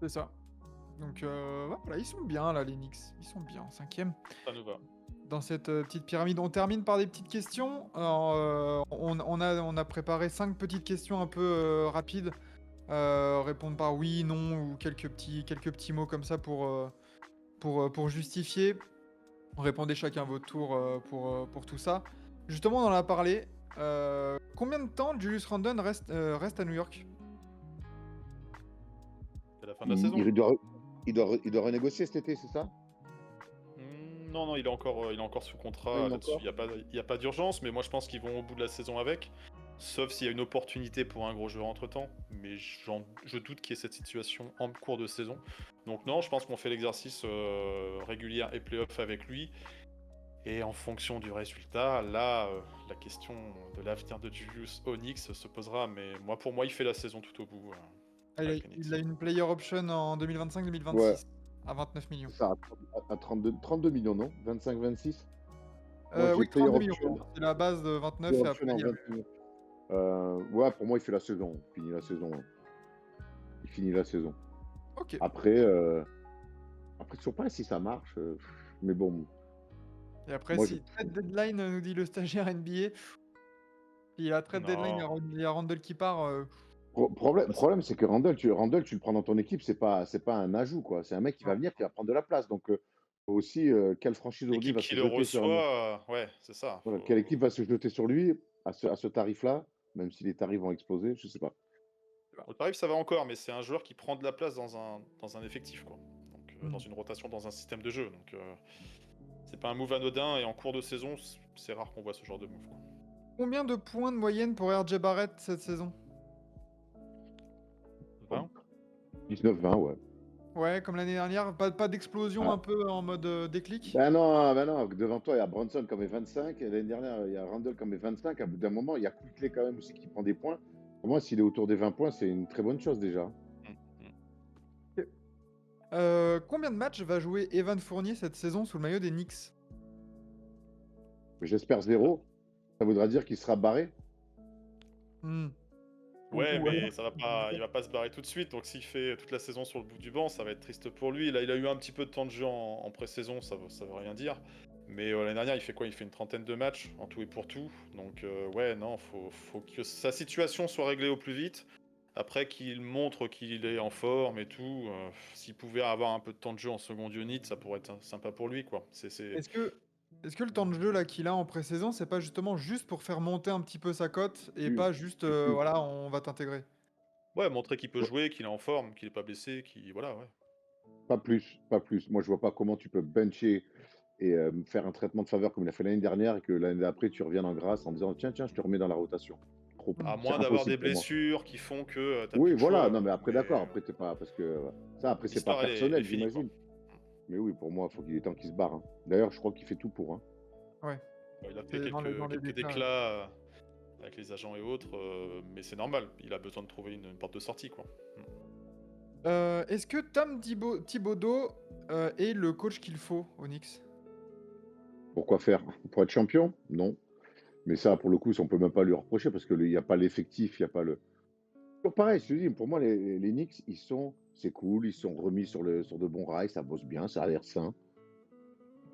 C'est ça. Donc ouais, voilà, ils sont bien là, les Knicks. Ils sont bien, 5e. ça nous va. Dans cette petite pyramide, on termine par des petites questions. Alors, on a préparé 5 petites questions un peu rapides. Répondre par oui, non, ou quelques petits mots comme ça pour justifier. Répondez chacun votre tour pour tout ça. Justement, on en a parlé. Combien de temps Julius Randle reste à New York? C'est la fin de la saison. Il doit renégocier cet été, c'est ça? Non, il est encore sous contrat Ouais, là-dessus. Il n'y a pas d'urgence, mais moi je pense qu'ils vont au bout de la saison avec. Sauf s'il y a une opportunité pour un gros joueur entre-temps. Mais je doute qu'il y ait cette situation en cours de saison. Donc non, je pense qu'on fait l'exercice régulier et playoff avec lui. Et en fonction du résultat, là, la question de l'avenir de Julius Onyx se posera. Mais pour moi, il fait la saison tout au bout. Avec les Knicks. Il a une player option en 2025-2026 Ouais. à 29 millions. Ça, à 32 millions, non? 25-26? Oui, 32 millions. C'est la base de 29 et après il y a ouais, pour moi, il fait la saison. Il finit la saison. Il finit la saison. Ok. Après, je sais pas si ça marche. Mais bon. Et après, Moi, si trade deadline nous dit le stagiaire NBA, puis la trade deadline, il y a Randle qui part. Problème, c'est que Randle, tu le prends dans ton équipe, c'est pas un ajout, quoi. C'est un mec qui va venir, qui va prendre de la place. Donc, faut aussi, quelle franchise aujourd'hui L'équipe va qui se le jeter sur un... reçoit, ouais, c'est ça. Voilà, quelle équipe va se jeter sur lui à ce tarif-là, même si les tarifs vont exploser, je sais pas. Le tarif, ça va encore, mais c'est un joueur qui prend de la place dans un effectif, quoi. Donc, dans une rotation, dans un système de jeu. Donc, c'est pas un move anodin, et en cours de saison, c'est rare qu'on voit ce genre de move, quoi. Combien de points de moyenne pour RJ Barrett cette saison? 20. 19-20, ouais. Ouais, comme l'année dernière, pas d'explosion un peu en mode déclic? Ben non, devant toi, il y a Brunson comme est 25, et l'année dernière, il y a Randle comme est 25. À bout d'un moment, il y a Quickley quand même aussi qui prend des points. Pour moi, s'il est autour des 20 points, c'est une très bonne chose déjà. Combien de matchs va jouer Evan Fournier cette saison sous le maillot des Knicks? J'espère 0. Ça voudra dire qu'il sera barré. Ouais, mais il va pas se barrer tout de suite. Donc s'il fait toute la saison sur le bout du banc, ça va être triste pour lui. Là, il a eu un petit peu de temps de jeu en pré-saison, ça veut rien dire. Mais l'année dernière, il fait quoi? Il fait une trentaine de matchs en tout et pour tout. Donc ouais, non, faut que sa situation soit réglée au plus vite. Après qu'il montre qu'il est en forme et tout, s'il pouvait avoir un peu de temps de jeu en seconde unit, ça pourrait être sympa pour lui, quoi. Est-ce que le temps de jeu là qu'il a en pré-saison, c'est pas justement juste pour faire monter un petit peu sa cote et pas juste voilà, on va t'intégrer? Ouais, montrer qu'il peut jouer, qu'il est en forme, qu'il est pas blessé, voilà, ouais. Pas plus. Moi, je vois pas comment tu peux bencher et faire un traitement de faveur comme il a fait l'année dernière et que l'année d'après, tu reviennes en grâce en disant tiens, je te remets dans la rotation. Trop, À c'est moins d'avoir des impossible pour moi. blessures qui font que t'as Oui, plus de voilà, choix. non, mais après, Mais d'accord, après, t'es pas. Parce que ça, après, c'est pas l'histoire, elle est personnel, finie, quoi. j'imagine. Mais oui, pour moi, il faut qu'il est temps qu'il se barre. Hein. D'ailleurs, je crois qu'il fait tout pour. Hein. Ouais. Il a fait C'est dans les quelques déclats. déclats avec les agents et autres, mais c'est normal. Il a besoin de trouver une porte de sortie, quoi. Est-ce que Tom Thibodeau est le coach qu'il faut au Knicks? Pourquoi faire? Pour être champion? Non. Mais ça, pour le coup, on peut même pas lui reprocher parce qu'il n'y a pas l'effectif, il n'y a pas le. Toujours pareil, je te dis, pour moi, les Knicks, c'est cool, ils sont remis sur de bons rails, ça bosse bien, ça a l'air sain.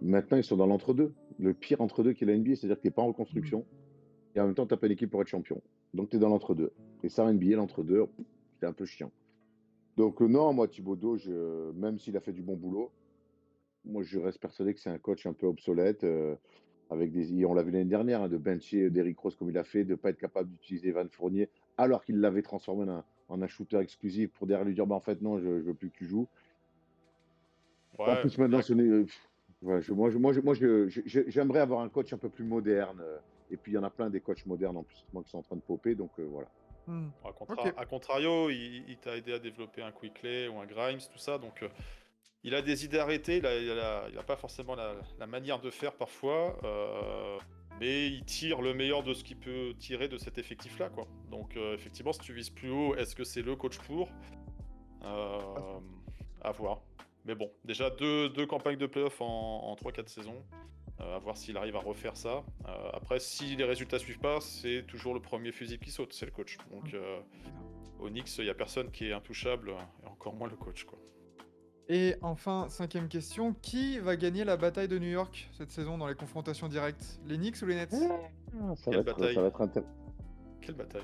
Maintenant, ils sont dans l'entre-deux. Le pire entre-deux qu'est la NBA, c'est-à-dire que tu n'es pas en reconstruction et en même temps, tu n'as pas une équipe pour être champion. Donc, tu es dans l'entre-deux. Et ça, en NBA, l'entre-deux, c'est un peu chiant. Donc, non, moi, Thibodeau, même s'il a fait du bon boulot, moi, je reste persuadé que c'est un coach un peu obsolète. On l'a vu l'année dernière, hein, de bencher Derrick Rose comme il a fait, de ne pas être capable d'utiliser Evan Fournier, alors qu'il l'avait transformé en un shooter exclusif pour derrière lui dire bah, en fait, non, je ne veux plus que tu joues. En Ouais, plus, maintenant, j'aimerais avoir un coach un peu plus moderne. Et puis, il y en a plein des coachs modernes en plus qui sont en train de popper. Donc, voilà. Ok. à contrario, il t'a aidé à développer un Quickley ou un Grimes, tout ça, donc il a des idées arrêtées, il a pas forcément la manière de faire parfois, mais il tire le meilleur de ce qu'il peut tirer de cet effectif-là, quoi. Donc effectivement, si tu vises plus haut, est-ce que c'est le coach pour à voir. Mais bon, déjà deux campagnes de playoff en 3-4 saisons. À voir s'il arrive à refaire ça. Après, si les résultats suivent pas, c'est toujours le premier fusil qui saute, c'est le coach. Donc au Knicks, il n'y a personne qui est intouchable, et encore moins le coach, quoi. Et enfin, 5e question, qui va gagner la bataille de New York cette saison dans les confrontations directes? Les Knicks ou les Nets? Quelle bataille. Ça va être Quelle bataille.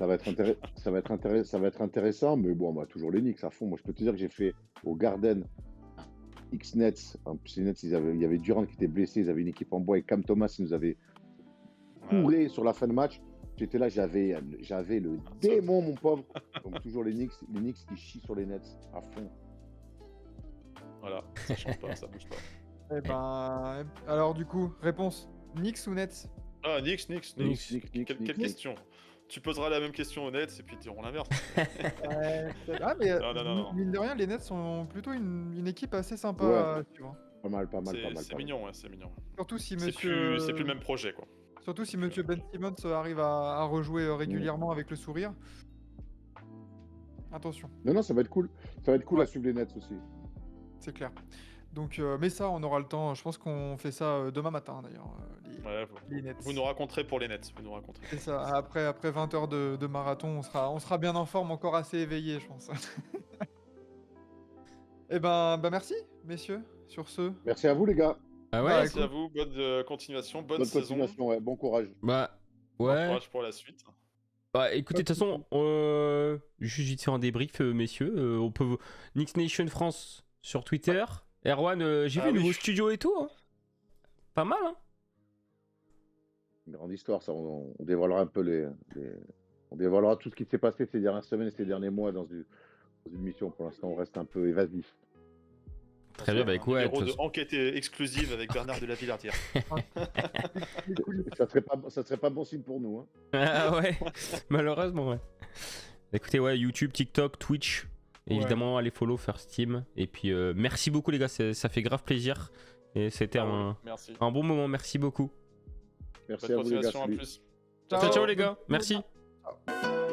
ça va être intéressant, mais bon, toujours les Knicks à fond. Moi, je peux te dire que j'ai fait au Garden X-Nets. En plus, les Nets, il y avait Durant qui était blessé, ils avaient une équipe en bois et Cam Thomas, ils nous avait couré sur la fin de match. J'étais là, j'avais le démon, mon pauvre. Donc, toujours les Knicks qui chient sur les Nets à fond. Voilà, ça change pas, ça bouge pas. Eh ben, alors du coup, réponse, Knicks ou Nets? Ah, Knicks. Quelle Knicks. question? Tu poseras la même question aux Nets et puis ils diront l'inverse. Ah, mais Non. mine de rien, les Nets sont plutôt une équipe assez sympa Ouais. à suivre. Pas mal. C'est mignon, ouais, c'est mignon. Surtout si C'est monsieur... plus le même projet, quoi. Surtout si monsieur Ben Simmons arrive à rejouer régulièrement avec le sourire. Attention, Non, ça va être cool. Ça va être cool à suivre les Nets aussi. c'est clair. Donc, mais ça, on aura le temps. Je pense qu'on fait ça demain matin, d'ailleurs. Les Nets. Vous nous raconterez pour les Nets. Vous nous raconterez. C'est ça. Après 20 heures de marathon, on sera bien en forme, encore assez éveillé, je pense. Eh ben, merci, messieurs, sur ce. Merci à vous, les gars. Ah ouais. Merci à vous. Bonne continuation. Bonne saison. Continuation, ouais. Bon courage. Bah Bon ouais. courage pour la suite. Bah écoutez, de toute façon, juste vite faire un débrief, messieurs. On peut Knicks Nation France sur Twitter. Erwan, j'ai vu le nouveau studio et tout. Hein. Pas mal, hein. Une grande histoire, ça. On dévoilera un peu on dévoilera tout ce qui s'est passé ces dernières semaines et ces derniers mois dans une mission. Pour l'instant, on reste un peu évasif. Très bien, bah écoute, ouais, Numéro de enquête exclusive avec Bernard de la Villardière. Ça serait pas bon signe pour nous. Hein. Ah ouais, malheureusement, ouais. Écoutez, ouais, YouTube, TikTok, Twitch. Évidemment, allez follow First Team. Et puis, merci beaucoup, les gars, ça fait grave plaisir. Et c'était un bon moment, merci beaucoup. Merci à vous, les gars. À plus. Ciao, les gars, merci. Ciao.